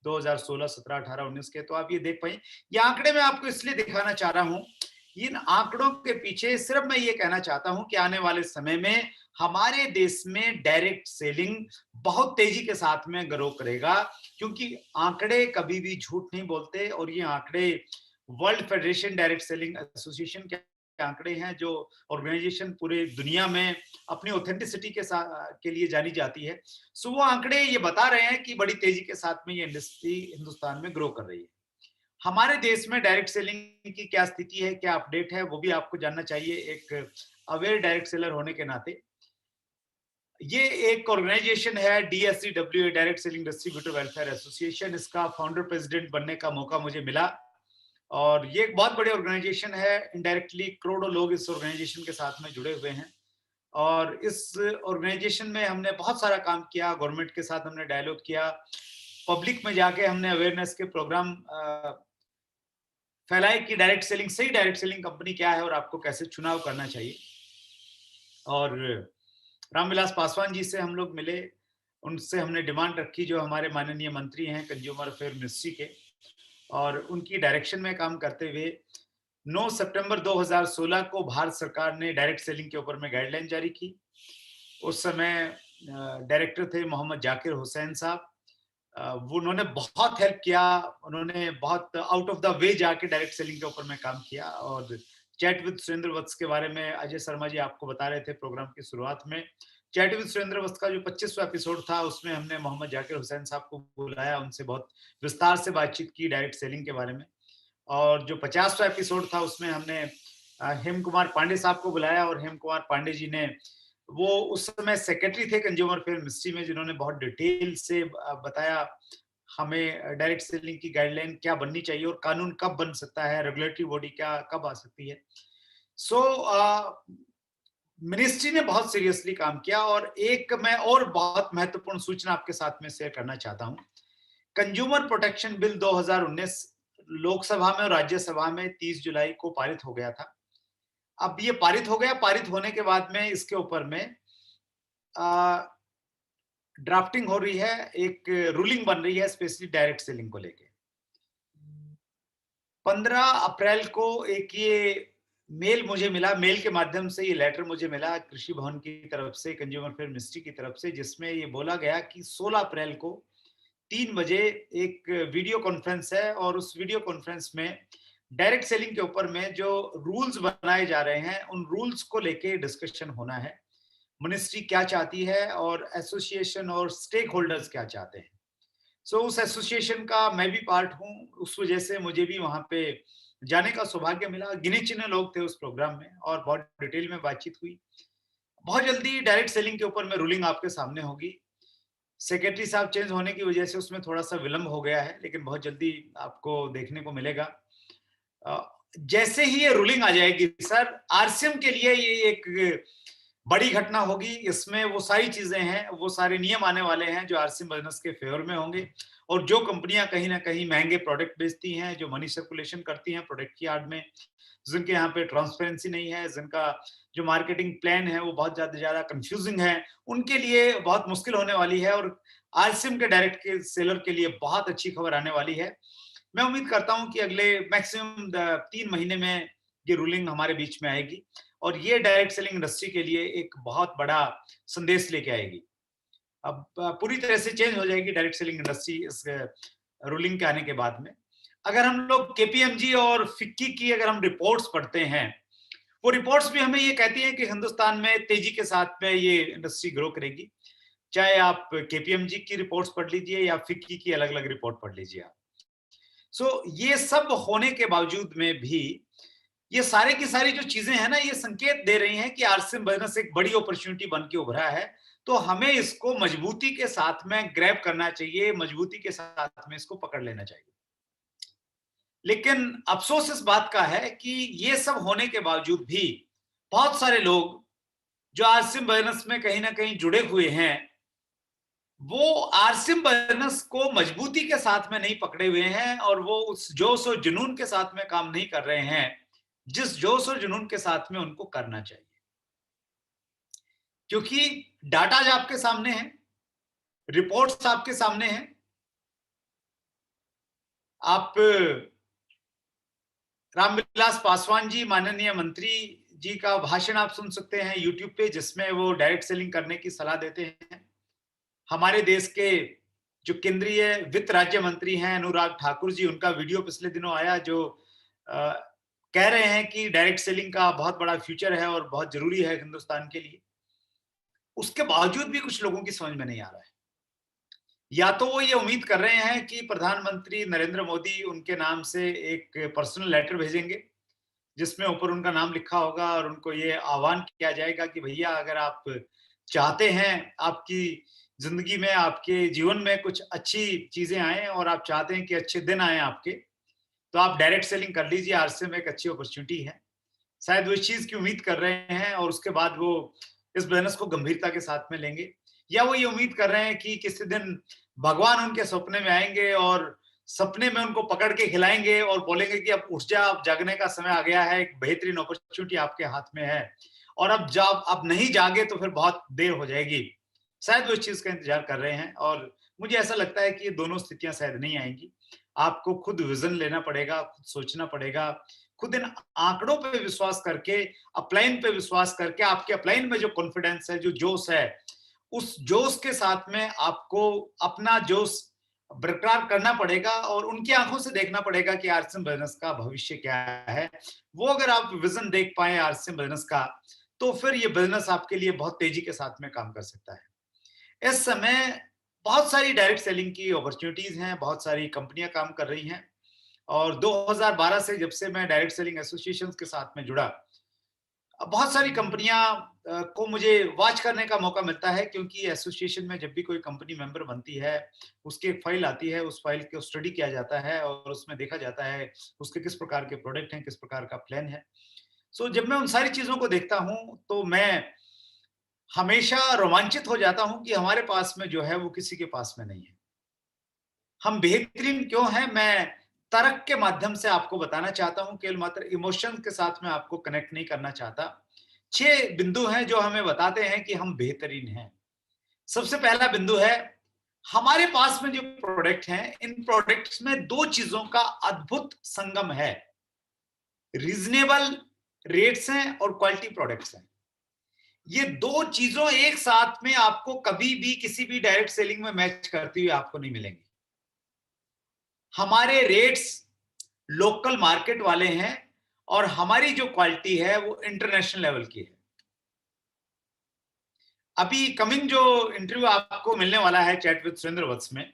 2016, 17, 18, 19 के, तो आप ये देख पाए। ये आंकड़े मैं आपको इसलिए दिखाना चाह रहा हूँ, इन आंकड़ों के पीछे सिर्फ मैं ये कहना चाहता हूं कि आने वाले समय में हमारे देश में डायरेक्ट सेलिंग बहुत तेजी के साथ में ग्रो करेगा। क्योंकि आंकड़े कभी भी झूठ नहीं बोलते। और ये आंकड़े world federation direct selling association के आंकड़े हैं, जो ऑर्गेनाइजेशन पूरे दुनिया में अपनी ऑथेंटिसिटी के लिए जानी जाती है। सो वो आंकड़े ये बता रहे हैं कि बड़ी तेजी के साथ में ये इंडस्ट्री हिंदुस्तान में ग्रो कर रही है। हमारे देश में डायरेक्ट सेलिंग की क्या स्थिति है, क्या अपडेट है, वो भी आपको जानना चाहिए एक अवेयर डायरेक्ट सेलर होने के नाते। ये एक ऑर्गेनाइजेशन है DSCWA, direct selling distributor welfare association. इसका फाउंडर प्रेसिडेंट बनने का मौका मुझे मिला। और ये एक बहुत बड़ी ऑर्गेनाइजेशन है। इनडायरेक्टली करोड़ों लोग इस ऑर्गेनाइजेशन के साथ में जुड़े हुए हैं। और इस ऑर्गेनाइजेशन में हमने बहुत सारा काम किया, गवर्नमेंट के साथ हमने डायलॉग किया, पब्लिक में जाके हमने अवेयरनेस के प्रोग्राम फैलाए कि डायरेक्ट सेलिंग, सही डायरेक्ट सेलिंग कंपनी क्या है और आपको कैसे चुनाव करना चाहिए। और रामविलास पासवान जी से हम लोग मिले, उनसे हमने डिमांड रखी, जो हमारे माननीय मंत्री हैं कंज्यूमर अफेयर मिनिस्ट्री के, और उनकी डायरेक्शन में काम करते हुए 9 सितंबर 2016 को भारत सरकार ने डायरेक्ट सेलिंग के ऊपर में गाइडलाइन जारी की। उस समय डायरेक्टर थे मोहम्मद जाकिर हुसैन साहब। वो उन्होंने बहुत हेल्प किया, उन्होंने बहुत आउट ऑफ द वे जाके डायरेक्ट सेलिंग के ऊपर में काम किया। और चैट विद सुरेंद्र वत्स के बारे में अजय शर्मा जी आपको बता रहे थे प्रोग्राम की शुरुआत में। चैट विद सुरेंद्र वत्स का जो 25वां एपिसोड था उसमें हमने मोहम्मद जाकिर हुसैन साहब को बुलाया, उनसे बहुत विस्तार से बातचीत की डायरेक्ट सेलिंग के बारे में। और जो 50वां एपिसोड था उसमें हमने हेम कुमार पांडे साहब को बुलाया। और हेम कुमार पांडे जी ने, वो उस समय सेक्रेटरी थे कंज्यूमर अफेयर मिनिस्ट्री में, जिन्होंने बहुत डिटेल से बताया हमें डायरेक्ट सेलिंग की गाइडलाइन क्या बननी चाहिए और कानून कब बन सकता है, रेगुलेटरी बॉडी क्या कब आ सकती है। सो मिनिस्ट्री ने बहुत सीरियसली काम किया। और एक मैं और बहुत महत्वपूर्ण सूचना आपके साथ में शेयर करना चाहता हूं। कंज्यूमर प्रोटेक्शन बिल 2019 लोकसभा में और राज्यसभा में 30 जुलाई को पारित हो गया था। अब ये पारित हो गया, पारित होने के बाद में इसके ऊपर में ड्राफ्टिंग हो रही है, एक रूलिंग बन रही है स्पेशली डायरेक्ट सेलिंग को लेके। 15 अप्रैल को एक ये मेल मुझे मिला, मेल के माध्यम से ये लेटर मुझे मिला कृषि भवन की तरफ से, कंज्यूमर अफेयर मिनिस्ट्री की तरफ से, जिसमें ये बोला गया कि 16 अप्रैल को 3 बजे एक वीडियो कॉन्फ्रेंस है और उस वीडियो कॉन्फ्रेंस में डायरेक्ट सेलिंग के ऊपर में जो रूल्स बनाए जा रहे हैं उन रूल्स को लेके डिस्कशन होना है। मिनिस्ट्री क्या चाहती है और एसोसिएशन और स्टेक होल्डर्स क्या चाहते हैं। सो उस एसोसिएशन का मैं भी पार्ट हूँ, उस वजह से मुझे भी वहां पे जाने का सौभाग्य मिला। गिने चुने लोग थे उस प्रोग्राम में और बहुत डिटेल में बातचीत हुई। बहुत जल्दी डायरेक्ट सेलिंग के ऊपर में रूलिंग आपके सामने होगी। सेक्रेटरी साहब चेंज होने की वजह से उसमें थोड़ा सा विलंब हो गया है, लेकिन बहुत जल्दी आपको देखने को मिलेगा। जैसे ही ये रूलिंग आ जाएगी सर, आरसीएम के लिए ये एक बड़ी घटना होगी। इसमें वो सारी चीजें हैं, वो सारे नियम आने वाले हैं जो आरसीएम बिजनेस के फेवर में होंगे। और जो कंपनियां कहीं ना कहीं महंगे प्रोडक्ट बेचती हैं, जो मनी सर्कुलेशन करती हैं प्रोडक्ट की आड़ में, जिनके यहाँ पे ट्रांसपेरेंसी नहीं है, जिनका जो मार्केटिंग प्लान है वो बहुत ज्यादा कंफ्यूजिंग है, उनके लिए बहुत मुश्किल होने वाली है। और आरसीएम के डायरेक्ट के सेलर के लिए बहुत अच्छी खबर आने वाली है। मैं उम्मीद करता हूं कि अगले मैक्सिमम 3 महीने में ये रूलिंग हमारे बीच में आएगी और ये डायरेक्ट सेलिंग इंडस्ट्री के लिए एक बहुत बड़ा संदेश लेके आएगी। अब पूरी तरह से चेंज हो जाएगी डायरेक्ट सेलिंग इंडस्ट्री इस रूलिंग के आने के बाद में। अगर हम लोग केपीएमजी और फिक्की की अगर हम रिपोर्ट्स पढ़ते हैं, वो रिपोर्ट्स भी हमें ये कहती है कि हिंदुस्तान में तेजी के साथ में ये इंडस्ट्री ग्रो करेगी। चाहे आप केपीएमजी की रिपोर्ट्स पढ़ लीजिए या फिक्की की अलग अलग रिपोर्ट पढ़ लीजिए आप। सो ये सब होने के बावजूद में भी ये सारे की सारी जो चीजें हैं ना, ये संकेत दे रही हैं कि आरसीएम बिजनेस एक बड़ी अपॉर्चुनिटी बन के उभरा है। तो हमें इसको मजबूती के साथ में ग्रैब करना चाहिए, मजबूती के साथ में इसको पकड़ लेना चाहिए। लेकिन अफसोस इस बात का है कि ये सब होने के बावजूद भी बहुत सारे लोग जो आरसीएम बिजनेस में कहीं ना कहीं जुड़े हुए हैं, वो आरसीएम बिजनेस को मजबूती के साथ में नहीं पकड़े हुए हैं और वो उस जोश और जुनून के साथ में काम नहीं कर रहे हैं जिस जोश और जुनून के साथ में उनको करना चाहिए। क्योंकि डाटा जो आपके सामने है, रिपोर्ट्स आपके सामने हैं, आप रामविलास पासवान जी माननीय मंत्री जी का भाषण आप सुन सकते हैं यूट्यूब पे, जिसमें वो डायरेक्ट सेलिंग करने की सलाह देते हैं। हमारे देश के जो केंद्रीय वित्त राज्य मंत्री हैं अनुराग ठाकुर जी, उनका वीडियो पिछले दिनों आया जो कह रहे हैं कि डायरेक्ट सेलिंग का बहुत बड़ा फ्यूचर है और बहुत जरूरी है हिंदुस्तान के लिए। उसके बावजूद भी कुछ लोगों की समझ में नहीं आ रहा है। या तो वो ये उम्मीद कर रहे हैं कि प्रधानमंत्री नरेंद्र मोदी उनके नाम से एक पर्सनल लेटर भेजेंगे जिसमें ऊपर उनका नाम लिखा होगा और उनको ये आह्वान किया जाएगा कि भैया अगर आप चाहते हैं आपकी जिंदगी में, आपके जीवन में कुछ अच्छी चीजें आए और आप चाहते हैं कि अच्छे दिन आए आपके, तो आप डायरेक्ट सेलिंग कर लीजिए। आरसीएम में एक अच्छी अपॉर्चुनिटी है। शायद वो इस चीज की उम्मीद कर रहे हैं और उसके बाद वो इस बिजनेस को गंभीरता के साथ में लेंगे। या वो ये उम्मीद कर रहे हैं कि किसी दिन भगवान उनके सपने में आएंगे और सपने में उनको पकड़ के खिलाएंगे और बोलेंगे कि अब उठ जा, अब जागने का समय आ गया है, एक बेहतरीन अपॉर्चुनिटी आपके हाथ में है और अब जब अब नहीं जागे तो फिर बहुत देर हो जाएगी। शायद वो इस चीज का इंतजार कर रहे हैं और मुझे ऐसा लगता है कि ये दोनों स्थितियां शायद नहीं आएंगी। आपको खुद विजन लेना पड़ेगा, खुद सोचना पड़ेगा, खुद इन आंकड़ों पे विश्वास करके, अपलाइन पे विश्वास करके, आपके अपलाइन में जो कॉन्फिडेंस है, जो जोश है, उस जोश के साथ में आपको अपना जोश बरकरार करना पड़ेगा और उनकी आंखों से देखना पड़ेगा कि आरसीएम बिजनेस का भविष्य क्या है। वो अगर आप विजन देख पाए आरसीएम बिजनेस का, तो फिर ये बिजनेस आपके लिए बहुत तेजी के साथ में काम कर सकता है। इस समय बहुत सारी डायरेक्ट सेलिंग की अपॉर्चुनिटीज हैं, बहुत सारी कंपनियां काम कर रही हैं और 2012 से जब से मैं डायरेक्ट सेलिंग एसोसिएशन के साथ में जुड़ा, बहुत सारी कंपनियां को मुझे वॉच करने का मौका मिलता है क्योंकि एसोसिएशन में जब भी कोई कंपनी मेंबर बनती है, उसकी एक फाइल आती है, उस फाइल को स्टडी किया जाता है और उसमें देखा जाता है उसके किस प्रकार के प्रोडक्ट हैं, किस प्रकार का प्लान है। सो जब मैं उन सारी चीजों को देखता हूं तो मैं हमेशा रोमांचित हो जाता हूं कि हमारे पास में जो है वो किसी के पास में नहीं है। हम बेहतरीन क्यों हैं, मैं तर्क के माध्यम से आपको बताना चाहता हूं, केवल मात्र इमोशन के साथ में आपको कनेक्ट नहीं करना चाहता। 6 बिंदु हैं जो हमें बताते हैं कि हम बेहतरीन हैं। सबसे पहला बिंदु है, हमारे पास में जो प्रोडक्ट हैं, इन प्रोडक्ट्स में 2 चीजों का अद्भुत संगम है, रीजनेबल रेट्स हैं और क्वालिटी प्रोडक्ट्स हैं। ये दो चीजों एक साथ में आपको कभी भी किसी भी डायरेक्ट सेलिंग में मैच करती हुई आपको नहीं मिलेंगी। हमारे रेट्स लोकल मार्केट वाले हैं और हमारी जो क्वालिटी है वो इंटरनेशनल लेवल की है। अभी कमिंग जो इंटरव्यू आपको मिलने वाला है चैट विद सुरेंद्र वत्स में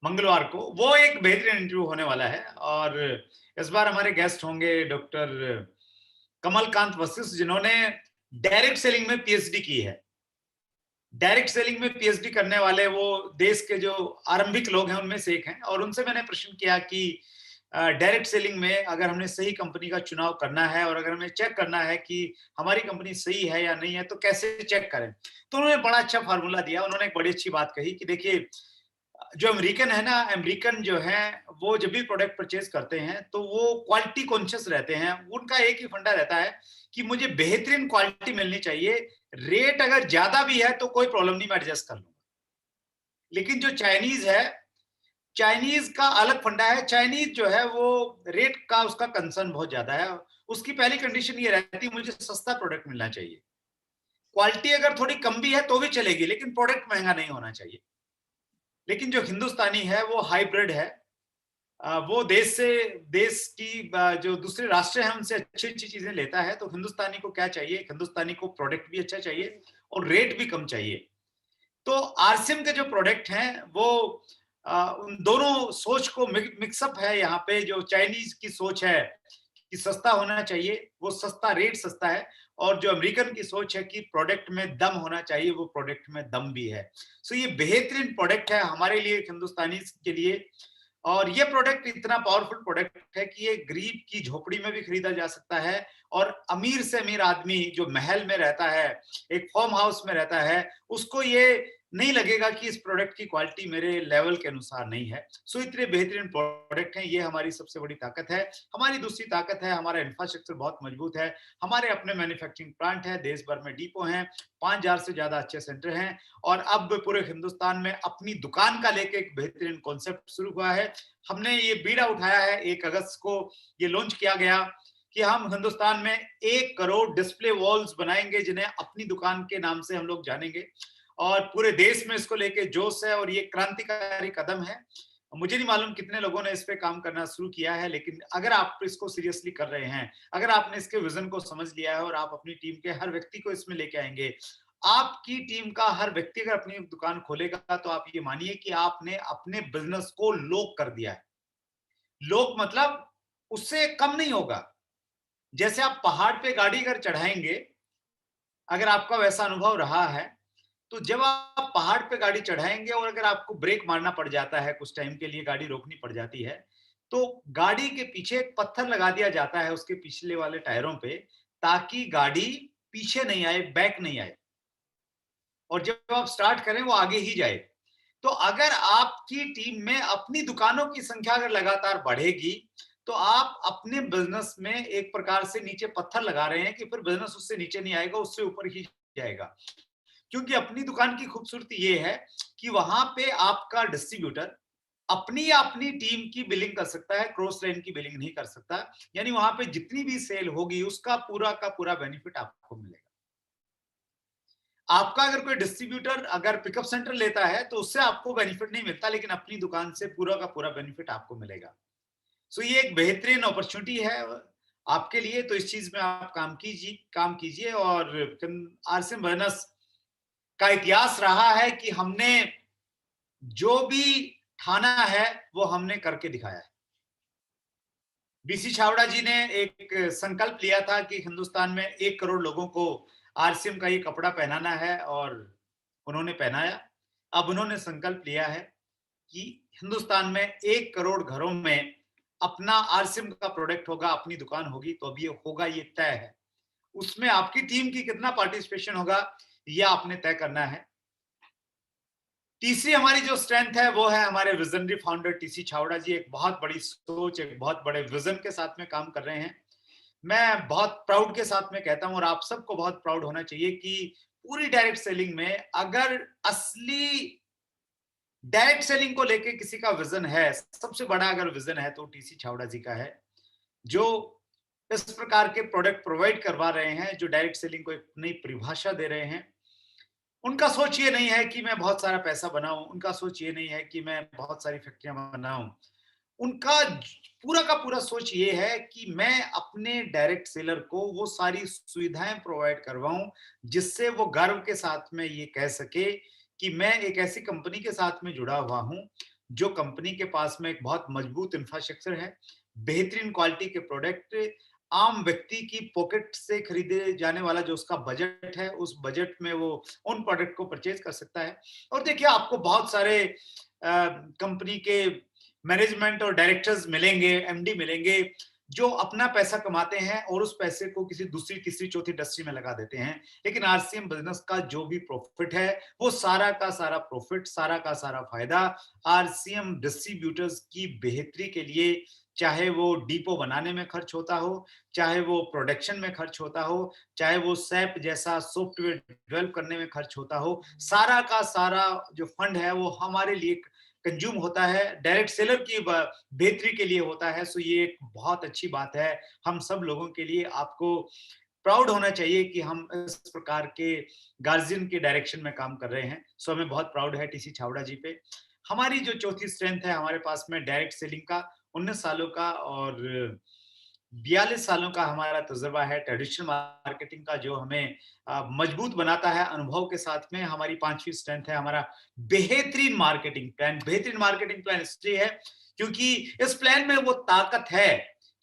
मंगलवार को, वो एक बेहतरीन इंटरव्यू होने वाला है। और इस बार हमारे गेस्ट होंगे डॉक्टर कमलकांत वशिष्ठ, जिन्होंने डायरेक्ट सेलिंग में पीएचडी की है। डायरेक्ट सेलिंग में पीएचडी करने वाले वो देश के जो आरंभिक लोग हैं उनमें से एक हैं। और उनसे मैंने प्रश्न किया कि डायरेक्ट सेलिंग में अगर हमने सही कंपनी का चुनाव करना है और अगर हमें चेक करना है कि हमारी कंपनी सही है या नहीं है तो कैसे चेक करें। तो उन्होंने बड़ा अच्छा फार्मूला दिया। उन्होंने एक बड़ी अच्छी बात कही कि देखिए, जो अमेरिकन है ना, अमेरिकन जो है वो जब भी प्रोडक्ट परचेज करते हैं तो वो क्वालिटी कॉन्शियस रहते हैं। उनका एक ही फंडा रहता है कि मुझे बेहतरीन क्वालिटी मिलनी चाहिए, रेट अगर ज्यादा भी है तो कोई प्रॉब्लम नहीं, मैं एडजस्ट कर लूंगा। लेकिन जो चाइनीज है, चाइनीज का अलग फंडा है। चाइनीज जो है वो रेट का उसका कंसर्न बहुत ज्यादा है। उसकी पहली कंडीशन ये रहती है मुझे सस्ता प्रोडक्ट मिलना चाहिए। क्वालिटी अगर थोड़ी कम भी है तो भी चलेगी, लेकिन प्रोडक्ट महंगा नहीं होना चाहिए। लेकिन जो हिंदुस्तानी है वो हाइब्रिड है। वो देश की जो दूसरे राष्ट्र हैं उनसे अच्छी अच्छी चीजें लेता है। तो हिंदुस्तानी को क्या चाहिए? हिंदुस्तानी को प्रोडक्ट भी अच्छा चाहिए और रेट भी कम चाहिए। तो आरसीएम के जो प्रोडक्ट हैं वो उन दोनों सोच को मिक्सअप है। यहाँ पे जो चाइनीज की सोच है कि सस्ता होना चाहिए, वो सस्ता, रेट सस्ता है। और जो अमेरिकन की सोच है कि प्रोडक्ट में दम होना चाहिए, वो प्रोडक्ट में दम भी है। सो ये बेहतरीन प्रोडक्ट है हमारे लिए, हिंदुस्तानी के लिए। और ये प्रोडक्ट इतना पावरफुल प्रोडक्ट है कि ये गरीब की झोपड़ी में भी खरीदा जा सकता है और अमीर से अमीर आदमी जो महल में रहता है, एक फार्म हाउस में रहता है, उसको ये नहीं लगेगा कि इस प्रोडक्ट की क्वालिटी मेरे लेवल के अनुसार नहीं है। सो इतने बेहतरीन प्रोडक्ट हैं। ये हमारी सबसे बड़ी ताकत है। हमारी दूसरी ताकत है हमारा इंफ्रास्ट्रक्चर बहुत मजबूत है। हमारे अपने मैन्युफैक्चरिंग प्लांट है, देश भर में डिपो हैं, 5000 से ज्यादा अच्छे सेंटर हैं। और अब पूरे हिंदुस्तान में अपनी दुकान का लेके एक बेहतरीन कॉन्सेप्ट शुरू हुआ है। हमने ये बीड़ा उठाया है, 1 अगस्त को ये लॉन्च किया गया कि हम हिंदुस्तान में 1 करोड़ डिस्प्ले वॉल्स बनाएंगे जिन्हें अपनी दुकान के नाम से हम लोग जानेंगे। और पूरे देश में इसको लेके जोश है और ये क्रांतिकारी कदम है। मुझे नहीं मालूम कितने लोगों ने इस पे काम करना शुरू किया है, लेकिन अगर आप इसको सीरियसली कर रहे हैं, अगर आपने इसके विजन को समझ लिया है और आप अपनी टीम के हर व्यक्ति को इसमें लेके आएंगे, आपकी टीम का हर व्यक्ति अगर अपनी दुकान खोलेगा तो आप ये मानिए कि आपने अपने बिजनेस को लोक कर दिया है। लोक मतलब उससे कम नहीं होगा। जैसे आप पहाड़ पे गाड़ी अगर चढ़ाएंगे, अगर आपका वैसा अनुभव रहा है, तो जब आप पहाड़ पे गाड़ी चढ़ाएंगे और अगर आपको ब्रेक मारना पड़ जाता है, कुछ टाइम के लिए गाड़ी रोकनी पड़ जाती है, तो गाड़ी के पीछे एक पत्थर लगा दिया जाता है उसके पिछले वाले टायरों पे, ताकि गाड़ी पीछे नहीं आए, बैक नहीं आए, और जब आप स्टार्ट करें वो आगे ही जाए। तो अगर आपकी टीम में अपनी दुकानों की संख्या अगर लगातार बढ़ेगी, तो आप अपने बिजनेस में एक प्रकार से नीचे पत्थर लगा रहे हैं कि फिर बिजनेस उससे नीचे नहीं आएगा, उससे ऊपर ही जाएगा। क्योंकि अपनी दुकान की खूबसूरती ये है कि वहां पे आपका डिस्ट्रीब्यूटर अपनी टीम की बिलिंग कर सकता है, क्रॉस लाइन की बिलिंग नहीं कर सकता। यानी वहां पे जितनी भी सेल होगी उसका पूरा का पूरा बेनिफिट आपको मिलेगा। आपका अगर कोई डिस्ट्रीब्यूटर अगर पिकअप सेंटर लेता है तो उससे आपको बेनिफिट नहीं मिलता, लेकिन अपनी दुकान से पूरा का पूरा बेनिफिट आपको मिलेगा। सो ये एक बेहतरीन अपॉर्चुनिटी है आपके लिए। तो इस चीज में आप काम कीजिए। और आरसीएम बर्नस का इतिहास रहा है कि हमने जो भी ठाना है वो हमने करके दिखाया है। बीसी छावड़ा जी ने एक संकल्प लिया था कि हिंदुस्तान में 1 करोड़ लोगों को आरसीएम का ये कपड़ा पहनाना है और उन्होंने पहनाया। अब उन्होंने संकल्प लिया है कि हिंदुस्तान में 1 करोड़ घरों में अपना आरसीएम का प्रोडक्ट होगा, अपनी दुकान होगी। तो अब ये होगा, ये तय है। उसमें आपकी टीम की कितना पार्टिसिपेशन होगा ये आपने तय करना है। तीसरी हमारी जो स्ट्रेंथ है वो है हमारे विजनरी फाउंडर टीसी छावड़ा जी। एक बहुत बड़ी सोच, एक बहुत बड़े विजन के साथ में काम कर रहे हैं। मैं बहुत प्राउड के साथ में कहता हूं और आप सबको बहुत प्राउड होना चाहिए कि पूरी डायरेक्ट सेलिंग में अगर असली डायरेक्ट सेलिंग को लेके किसी का विजन है, सबसे बड़ा अगर विजन है तो टीसी छावड़ा जी का है, जो इस प्रकार के प्रोडक्ट प्रोवाइड करवा रहे हैं, जो डायरेक्ट सेलिंग को एक नई परिभाषा दे रहे हैं, उनका सोच ये नहीं है कि मैं बहुत सारा पैसा बनाऊं, उनका सोच ये नहीं है कि मैं बहुत सारी फैक्ट्रियां बनाऊं। उनका पूरा का पूरा सोच ये है कि मैं अपने डायरेक्ट सेलर को वो सारी सुविधाएं प्रोवाइड करवाऊं, जिससे वो गर्व के साथ में ये कह सके कि मैं एक ऐसी कंपनी के साथ में जुड़ा हुआ हूं, जो कंपनी के पास में एक बहुत मजबूत इंफ्रास्ट्रक्चर है, बेहतरीन क्वालिटी के प्रोडक्ट, आम व्यक्ति की पॉकेट से खरीदे जाने वाला जो उसका बजट है, उस बजट में वो उन प्रोडक्ट को परचेज कर सकता है। और देखिए, आपको बहुत सारे कंपनी के मैनेजमेंट और डायरेक्टर्स मिलेंगे, एमडी मिलेंगे, जो अपना पैसा कमाते हैं और उस पैसे को किसी दूसरी, तीसरी, चौथी इंडस्ट्री में लगा देते हैं। लेकिन आरसीएम बिजनेस का जो भी प्रॉफिट है, वो सारा का सारा प्रॉफिट, सारा का सारा फायदा आरसीएम डिस्ट्रीब्यूटर्स की बेहतरी के लिए, चाहे वो डिपो बनाने में खर्च होता हो, चाहे वो प्रोडक्शन में खर्च होता हो, चाहे वो सैप जैसा सॉफ्टवेयर डेवलप करने में खर्च होता हो, सारा का सारा जो फंड है वो हमारे लिए कंज्यूम होता है, डायरेक्ट सेलर की बेहतरी के लिए होता है। सो ये एक बहुत अच्छी बात है हम सब लोगों के लिए। आपको प्राउड होना चाहिए कि हम इस प्रकार के गार्जियन के डायरेक्शन में काम कर रहे हैं। सो हमें बहुत प्राउड है टीसी छावड़ा जी पे। हमारी जो चौथी स्ट्रेंथ है हमारे पास में डायरेक्ट सेलिंग का 19 सालों का और 42 सालों का हमारा तजुर्बा है ट्रेडिशनल मार्केटिंग का, जो हमें मजबूत बनाता है अनुभव के साथ में। हमारी पांचवी स्ट्रेंथ है हमारा बेहतरीन मार्केटिंग प्लान। बेहतरीन मार्केटिंग प्लान इसलिए है क्योंकि इस प्लान में वो ताकत है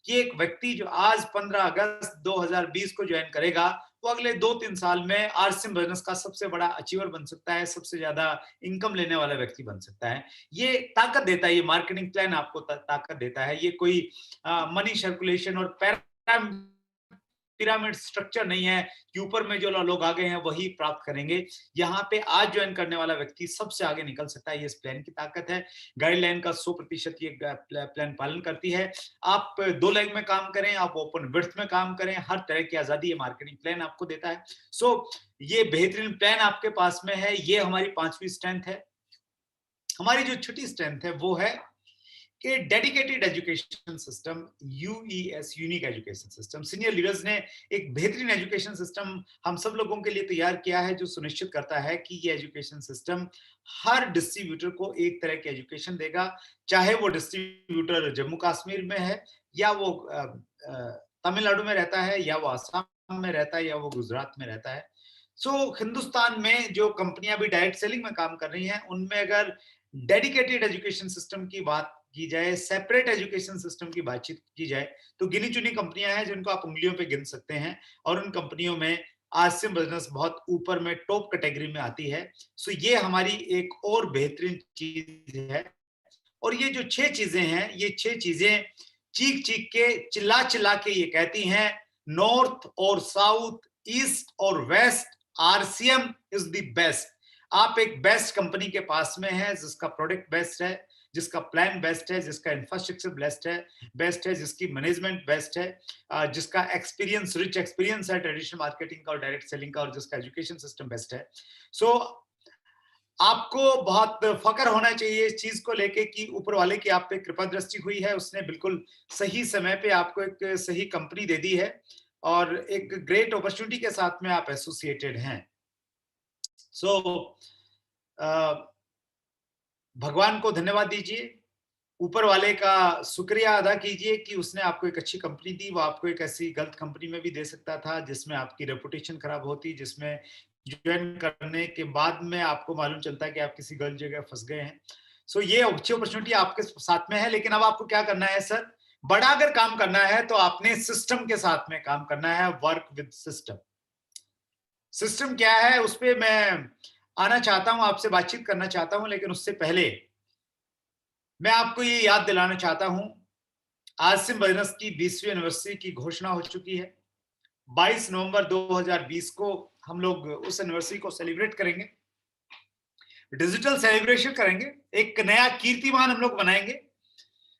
कि एक व्यक्ति जो आज 15 अगस्त 2020 को ज्वाइन करेगा, वो अगले 2-3 साल में आरसीएम बिजनेस का सबसे बड़ा अचीवर बन सकता है, सबसे ज्यादा इनकम लेने वाला व्यक्ति बन सकता है। ये ताकत देता है, ये मार्केटिंग प्लान आपको ताकत देता है। ये कोई मनी सर्कुलेशन और पिरामिड स्ट्रक्चर नहीं है कि ऊपर में जो लोग आगे हैं वही प्राप्त करेंगे। यहाँ पे आज ज्वाइन करने वाला व्यक्ति सबसे आगे निकल सकता है, ये इस प्लान की ताकत है। गाइडलाइन का 100% ये प्लान पालन करती है। आप 2 लेग में काम करें, आप ओपन विड्थ में काम करें, हर तरह की आजादी ये मार्केटिंग प्लान आपको देता है। सो ये बेहतरीन प्लान आपके पास में है, ये हमारी पांचवी स्ट्रेंथ है। हमारी जो छठी स्ट्रेंथ है वो है कि dedicated education system, UES, unique education system. Senior leaders ने एक बेहतरीन एजुकेशन सिस्टम हम सब लोगों के लिए तैयार किया है, जो सुनिश्चित करता है कि ये एजुकेशन सिस्टम हर डिस्ट्रीब्यूटर को एक तरह की एजुकेशन देगा, चाहे वो डिस्ट्रीब्यूटर जम्मू कश्मीर में है, या वो तमिलनाडु में रहता है, या वो आसाम में रहता है, या वो गुजरात में रहता है। सो हिंदुस्तान में जो कंपनियां भी डायरेक्ट सेलिंग में काम कर रही हैं, उनमें अगर डेडिकेटेड एजुकेशन सिस्टम की बात की जाए, सेपरेट एजुकेशन सिस्टम की बातचीत की जाए, तो गिनी चुनी कंपनियां हैं जिनको आप उंगलियों पे गिन सकते हैं, और उन कंपनियों में आरसीएम बिजनेस बहुत ऊपर में टॉप कैटेगरी में आती है। सो ये हमारी एक और बेहतरीन चीज है। और ये जो 6 चीजें हैं, ये 6 चीजें चीख चीख के, चिल्ला चिल्ला के ये कहती हैं, नॉर्थ और साउथ, ईस्ट और west, RCM is the best. आप एक बेस्ट कंपनी के पास में है, जिसका प्रोडक्ट बेस्ट है, जिसका प्लान बेस्ट है, जिसका इंफ्रास्ट्रक्चर बेस्ट है, जिसकी मैनेजमेंट बेस्ट है, जिसका एक्सपीरियंस, रिच एक्सपीरियंस है ट्रेडिशनल मार्केटिंग का और डायरेक्ट सेलिंग का, और जिसका एजुकेशन सिस्टम बेस्ट है। सो आपको बहुत फक्र होना चाहिए इस चीज को लेके कि ऊपर वाले की आप पे कृपा दृष्टि हुई है, उसने बिल्कुल सही समय पे आपको एक सही कंपनी दे दी है, और एक ग्रेट अपॉर्चुनिटी के साथ में आप एसोसिएटेड हैं। सो भगवान को धन्यवाद दीजिए, ऊपर वाले का शुक्रिया अदा कीजिए कि उसने आपको एक अच्छी कंपनी दी। वो आपको एक ऐसी गलत कंपनी में भी दे सकता था जिसमें आपकी रेपुटेशन खराब होती, जिसमें ज्वाइन करने के बाद में आपको मालूम चलता है कि आप किसी गलत जगह फंस गए हैं। सो ये अच्छी अपॉर्चुनिटी आपके साथ में है, लेकिन अब आपको क्या करना है सर? बड़ा अगर काम करना है तो आपने सिस्टम के साथ में काम करना है, वर्क विद सिस्टम। सिस्टम क्या है उस पर मैं आना चाहता हूं, आपसे बातचीत करना चाहता हूं, लेकिन उससे पहले मैं आपको ये याद दिलाना चाहता हूं, आरसीएम बिजनेस की 20वीं एनिवर्सरी की घोषणा हो चुकी है। 22 नवंबर 2020 को हम लोग उस एनिवर्सरी को सेलिब्रेट करेंगे, डिजिटल सेलिब्रेशन करेंगे, एक नया कीर्तिमान हम लोग बनाएंगे।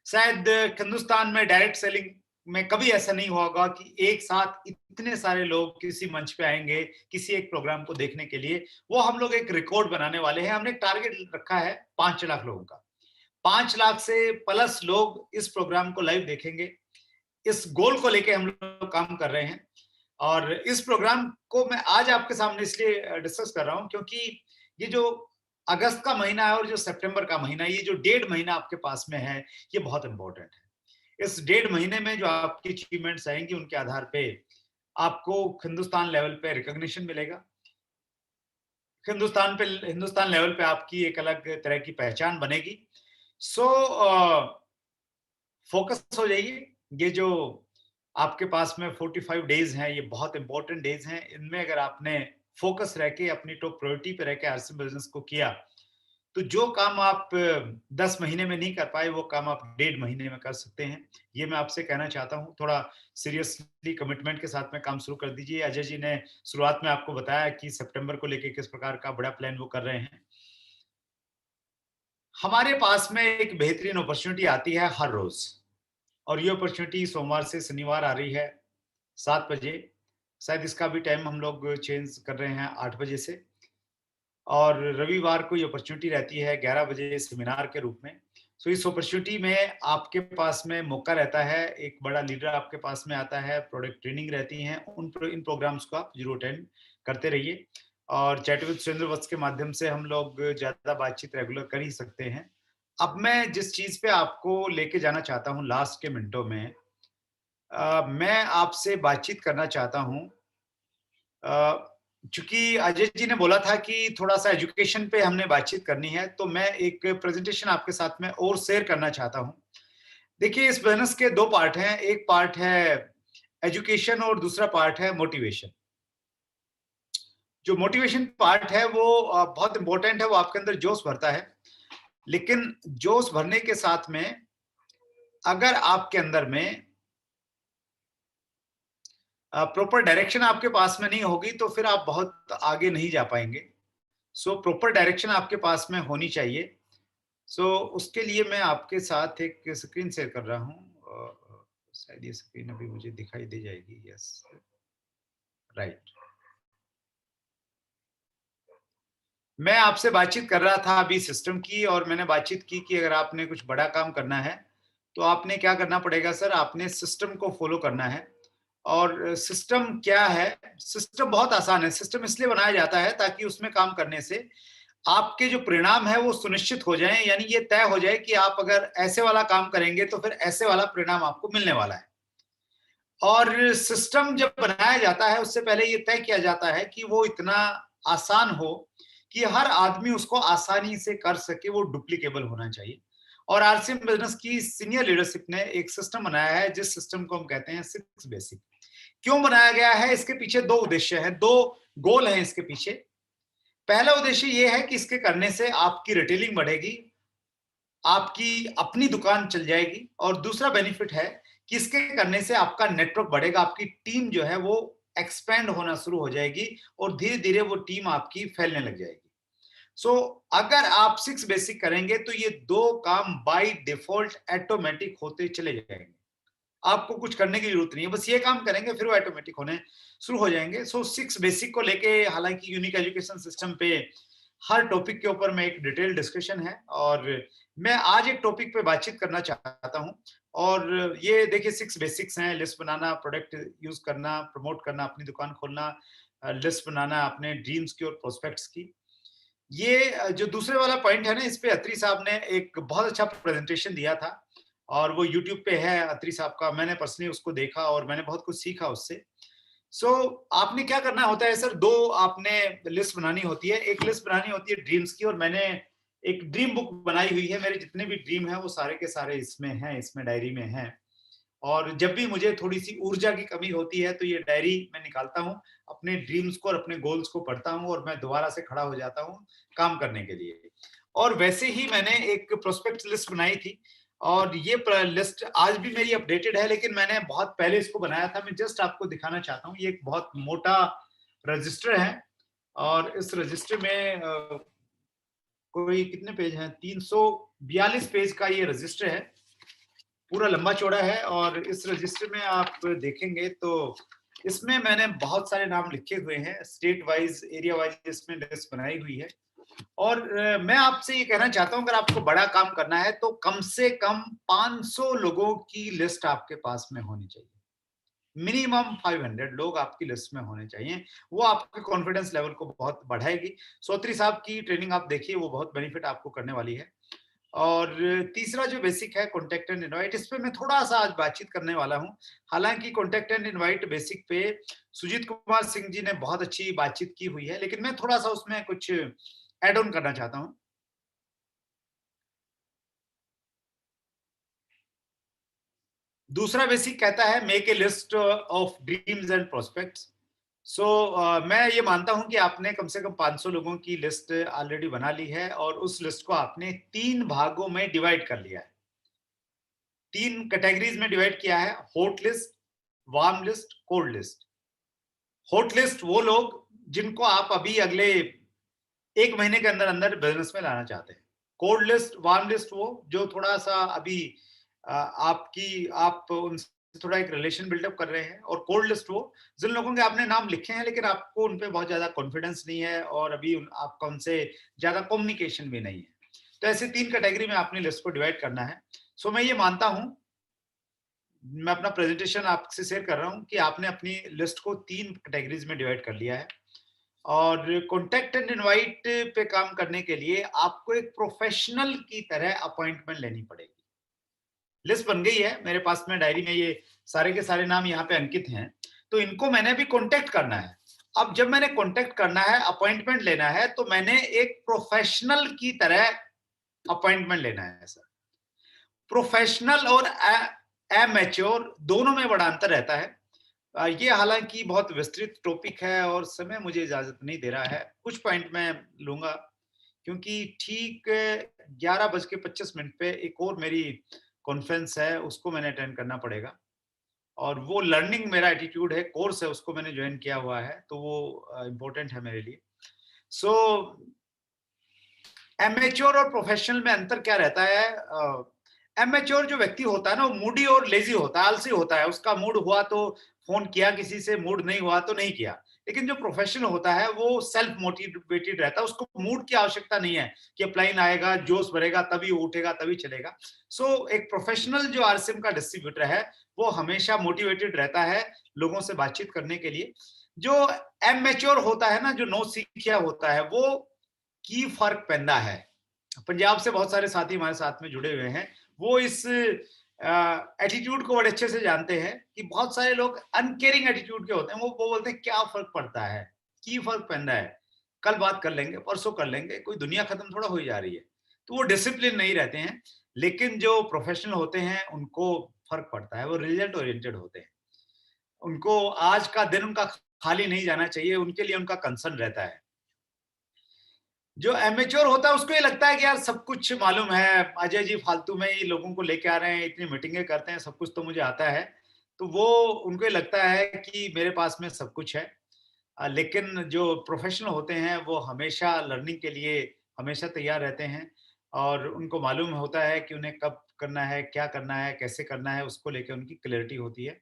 शायद हिंदुस्तान में डायरेक्ट सेलिंग में कभी ऐसा नहीं होगा कि एक साथ इतने सारे लोग किसी मंच पे आएंगे किसी एक प्रोग्राम को देखने के लिए। वो हम लोग एक रिकॉर्ड बनाने वाले हैं। हमने एक टारगेट रखा है 5 लाख लोगों का। 5 लाख से प्लस लोग इस प्रोग्राम को लाइव देखेंगे। इस गोल को लेके हम लोग काम कर रहे हैं। और इस प्रोग्राम को मैं आज आपके सामने इसलिए डिस्कस कर रहा हूं क्योंकि ये जो अगस्त का महीना है और जो सितंबर का महीना, ये जो 1.5 महीना आपके पास में है, ये बहुत इंपॉर्टेंट है। इस 1.5 महीने में जो आपकी अचीवमेंट्स आएंगी उनके आधार पे आपको हिंदुस्तान लेवल पे रिकॉग्निशन मिलेगा। हिंदुस्तान लेवल पे आपकी एक अलग तरह की पहचान बनेगी। सो फोकस हो जाइए। ये जो आपके पास में 45 डेज हैं, ये बहुत इंपॉर्टेंट डेज हैं। इनमें अगर आपने फोकस रह के अपनी टॉप प्रायोरिटी पे रह के आरसी बिजनेस को किया, तो जो काम आप 10 महीने में नहीं कर पाए, वो काम आप 1.5 महीने में कर सकते हैं। ये मैं आपसे कहना चाहता हूँ। थोड़ा सीरियसली कमिटमेंट के साथ में काम शुरू कर दीजिए। अजय जी ने शुरुआत में आपको बताया कि सितंबर को लेके किस प्रकार का बड़ा प्लान वो कर रहे हैं। हमारे पास में एक बेहतरीन अपॉर्चुनिटी आती है हर रोज, और ये अपॉर्चुनिटी सोमवार से शनिवार आ रही है 7 बजे। शायद इसका भी टाइम हम लोग चेंज कर रहे हैं 8 बजे से, और रविवार को ये अपॉर्चुनिटी रहती है 11 बजे सेमिनार के रूप में। सो इस अपॉर्चुनिटी में आपके पास में मौका रहता है, एक बड़ा लीडर आपके पास में आता है, प्रोडक्ट ट्रेनिंग रहती है। इन प्रोग्राम्स को आप जरूर अटेंड करते रहिए। और चैट विद सुरेंद्र वत्स के माध्यम से हम लोग ज्यादा बातचीत रेगुलर कर ही सकते हैं। अब मैं जिस चीज पे आपको लेके जाना चाहता हूँ लास्ट के मिनटों में, मैं आपसे बातचीत करना चाहता हूँ। चूंकि अजय जी ने बोला था कि थोड़ा सा एजुकेशन पे हमने बातचीत करनी है, तो मैं एक प्रेजेंटेशन आपके साथ में और शेयर करना चाहता हूँ। देखिए, इस बिजनेस के 2 पार्ट हैं। एक पार्ट है एजुकेशन और दूसरा पार्ट है मोटिवेशन। जो मोटिवेशन पार्ट है वो बहुत इंपॉर्टेंट है, वो आपके अंदर जोश भरता है। लेकिन जोश भरने के साथ में अगर आपके अंदर में प्रॉपर डायरेक्शन आपके पास में नहीं होगी, तो फिर आप बहुत आगे नहीं जा पाएंगे। सो प्रॉपर डायरेक्शन आपके पास में होनी चाहिए। सो उसके लिए मैं आपके साथ एक स्क्रीन शेयर कर रहा हूँ। शायद ये स्क्रीन अभी मुझे दिखाई दे जाएगी। Yes, right. मैं आपसे बातचीत कर रहा था अभी सिस्टम की, और मैंने बातचीत की कि अगर आपने कुछ बड़ा काम करना है तो आपने क्या करना पड़ेगा सर, आपने सिस्टम को फॉलो करना है। और सिस्टम क्या है? सिस्टम बहुत आसान है। सिस्टम इसलिए बनाया जाता है ताकि उसमें काम करने से आपके जो परिणाम है वो सुनिश्चित हो जाएं, यानी ये तय हो जाए कि आप अगर ऐसे वाला काम करेंगे तो फिर ऐसे वाला परिणाम आपको मिलने वाला है। और सिस्टम जब बनाया जाता है उससे पहले ये तय किया जाता है कि वो इतना आसान हो कि हर आदमी उसको आसानी से कर सके, वो डुप्लीकेबल होना चाहिए। और आरसीएम बिजनेस की सीनियर लीडरशिप ने एक सिस्टम बनाया है, जिस सिस्टम को हम कहते हैं 6 बेसिक। क्यों बनाया गया है? इसके पीछे 2 उद्देश्य हैं, 2 गोल हैं इसके पीछे। पहला उद्देश्य ये है कि इसके करने से आपकी रिटेलिंग बढ़ेगी, आपकी अपनी दुकान चल जाएगी। और दूसरा बेनिफिट है कि इसके करने से आपका नेटवर्क बढ़ेगा, आपकी टीम जो है वो एक्सपेंड होना शुरू हो जाएगी, और धीरे धीरे वो टीम आपकी फैलने लग जाएगी। सो अगर आप 6 बेसिक करेंगे तो ये 2 काम बाय डिफॉल्ट ऑटोमेटिक होते चले जाएंगे। आपको कुछ करने की जरूरत नहीं है, बस ये काम करेंगे फिर वो ऑटोमेटिक होने शुरू हो जाएंगे। सो 6 बेसिक को लेके, हालांकि यूनिक एजुकेशन सिस्टम पे हर टॉपिक के ऊपर में एक डिटेल डिस्कशन है, और मैं आज एक टॉपिक पे बातचीत करना चाहता हूं। और ये देखिए 6 बेसिक्स हैं: लिस्ट बनाना, प्रोडक्ट यूज करना, प्रमोट करना, अपनी दुकान खोलना, लिस्ट बनाना अपने ड्रीम्स की और प्रोस्पेक्ट्स की। ये जो दूसरे वाला पॉइंट है ना, इस पे अत्री साहब ने एक बहुत अच्छा प्रेजेंटेशन दिया था, और वो यूट्यूब पे है अत्री साहब का। मैंने पर्सनली उसको देखा और मैंने बहुत कुछ सीखा उससे। सो आपने क्या करना होता है सर, 2 आपने लिस्ट बनानी होती है। एक लिस्ट बनानी होती है ड्रीम्स की, और मैंने एक ड्रीम बुक बनाई हुई है। मेरे जितने भी ड्रीम है वो सारे के सारे इसमें हैं, इसमें डायरी में हैं। और जब भी मुझे थोड़ी सी ऊर्जा की कमी होती है तो ये डायरी मैं निकालता हूँ, अपने ड्रीम्स को और अपने गोल्स को पढ़ता हूँ, और मैं दोबारा से खड़ा हो जाता हूँ काम करने के लिए। और वैसे ही मैंने एक प्रोस्पेक्ट लिस्ट बनाई थी, और ये लिस्ट आज भी मेरी अपडेटेड है, लेकिन मैंने बहुत पहले इसको बनाया था। मैं जस्ट आपको दिखाना चाहता हूँ। ये एक बहुत मोटा रजिस्टर है, और इस रजिस्टर में कोई कितने पेज हैं, 342 पेज का ये रजिस्टर है, पूरा लंबा चौड़ा है। और इस रजिस्टर में आप देखेंगे तो इसमें मैंने बहुत सारे नाम लिखे हुए हैं, स्टेट वाइज, एरिया वाइज इसमें लिस्ट बनाई हुई है। और मैं आपसे ये कहना चाहता हूं, अगर आपको बड़ा काम करना है तो कम से कम 500 लोगों की लिस्ट आपके पास में होनी चाहिए। मिनिमम 500 लोग आपकी लिस्ट में होने चाहिए। वो आपके कॉन्फिडेंस लेवल को बहुत बढ़ाएगी। सोत्री साहब की ट्रेनिंग आप देखिए, वो बहुत बेनिफिट आपको करने वाली है। और तीसरा जो बेसिक है कॉन्टैक्ट एंड इनवाइट, इस पे मैं थोड़ा-सा आज बातचीत करने वाला हूँ। हालाँकि कॉन्टैक्ट एंड इनवाइट बेसिक पे सुजीत कुमार सिंह जी ने बहुत अच्छी बातचीत की हुई है, लेकिन मैं थोड़ा-सा उसमें कुछ ऐड ऑन करना चाहता हूँ। दूसरा बेसिक कहता है make a list of dreams and prospects. So मैं ये मानता हूं कि आपने कम से कम 500 लोगों की लिस्ट ऑलरेडी बना ली है और उस लिस्ट को आपने 3 भागों में डिवाइड कर लिया है। 3 कैटेगरीज में डिवाइड किया है, hot list, warm list, cold list. Hot list वो लोग जिनको आप अभी अगले 1 महीने के अंदर अंदर बिजनेस में लाना चाहते हैं। कोल्ड लिस्ट, वार्म लिस्ट वो जो थोड़ा सा अभी आप उनसे थोड़ा एक रिलेशन बिल्डअप कर रहे हैं। और कोल्ड लिस्ट वो जिन लोगों के आपने नाम लिखे हैं लेकिन आपको उन पे बहुत ज्यादा कॉन्फिडेंस नहीं है और अभी आपका उनसे ज्यादा कम्युनिकेशन भी नहीं है। तो ऐसे 3 कैटेगरी में आपने लिस्ट को डिवाइड करना है। सो मैं ये मानता हूं, मैं अपना प्रेजेंटेशन आपसे शेयर कर रहा हूं कि आपने अपनी लिस्ट को 3 कैटेगरीज में डिवाइड कर लिया है। और कॉन्टैक्ट एंड इनवाइट पे काम करने के लिए आपको एक प्रोफेशनल की तरह अपॉइंटमेंट लेनी पड़ेगी। लिस्ट बन गई है मेरे पास में, डायरी में ये सारे के सारे नाम यहाँ पे अंकित हैं। तो इनको मैंने भी कॉन्टेक्ट करना है। अब जब मैंने कॉन्टेक्ट करना है, अपॉइंटमेंट लेना है, तो मैंने एक प्रोफेशनल की तरह अपॉइंटमेंट लेना है सर। प्रोफेशनल और अमेच्योर दोनों में बड़ा अंतर रहता है। ये हालांकि बहुत विस्तृत टॉपिक है और समय मुझे इजाजत नहीं दे रहा है। कुछ पॉइंट मैं लूंगा क्योंकि ठीक 11:25 पे एक और मेरी कॉन्फ्रेंस है, उसको मैंने अटेंड करना पड़ेगा। और वो लर्निंग मेरा एटीट्यूड है, कोर्स है, उसको मैंने ज्वाइन किया हुआ है, तो वो इम्पोर्टेंट है मेरे लिए। सो एमेच्योर और प्रोफेशनल में अंतर क्या रहता है? एमेच्योर जो व्यक्ति होता है ना, वो मूडी और लेजी होता है, आलसी होता है। उसका मूड हुआ तो फोन किया किसी से, मूड नहीं हुआ तो नहीं किया। लेकिन जो प्रोफेशनल होता है वो सेल्फ मोटिवेटेड रहता है, उसको मूड की आवश्यकता नहीं है कि अपलाइन आएगा, जोश भरेगा तभी वो उठेगा तभी चलेगा। सो एक प्रोफेशनल जो आरसीएम का डिस्ट्रीब्यूटर है वो हमेशा मोटिवेटेड रहता है लोगों से बातचीत करने के लिए। जो एमेच्योर होता है ना, जो नौ सीखिया होता है, वो की फर्क पैदा है। पंजाब से बहुत सारे साथी हमारे साथ में जुड़े हुए हैं, वो इस एटीट्यूड को बड़े अच्छे से जानते हैं कि बहुत सारे लोग अनकेयरिंग एटीट्यूड के होते हैं। वो बोलते हैं क्या फर्क पड़ता है, की फर्क पैदा है, कल बात कर लेंगे, परसों कर लेंगे, कोई दुनिया खत्म थोड़ा हो जा रही है। तो वो डिसिप्लिन नहीं रहते हैं। लेकिन जो प्रोफेशनल होते हैं उनको फर्क पड़ता है, वो रिजल्ट ओरिएंटेड होते हैं। उनको आज का दिन उनका खाली नहीं जाना चाहिए, उनके लिए उनका कंसर्न रहता है। जो एमेच्योर होता है उसको ये लगता है कि यार सब कुछ मालूम है, अजय जी फालतू में ही लोगों को लेके आ रहे हैं, इतनी मीटिंगें करते हैं, सब कुछ तो मुझे आता है। तो वो उनको ये लगता है कि मेरे पास में सब कुछ है। लेकिन जो प्रोफेशनल होते हैं वो हमेशा लर्निंग के लिए हमेशा तैयार रहते हैं और उनको मालूम होता है कि उन्हें कब करना है, क्या करना है, कैसे करना है, उसको लेके उनकी क्लैरिटी होती है।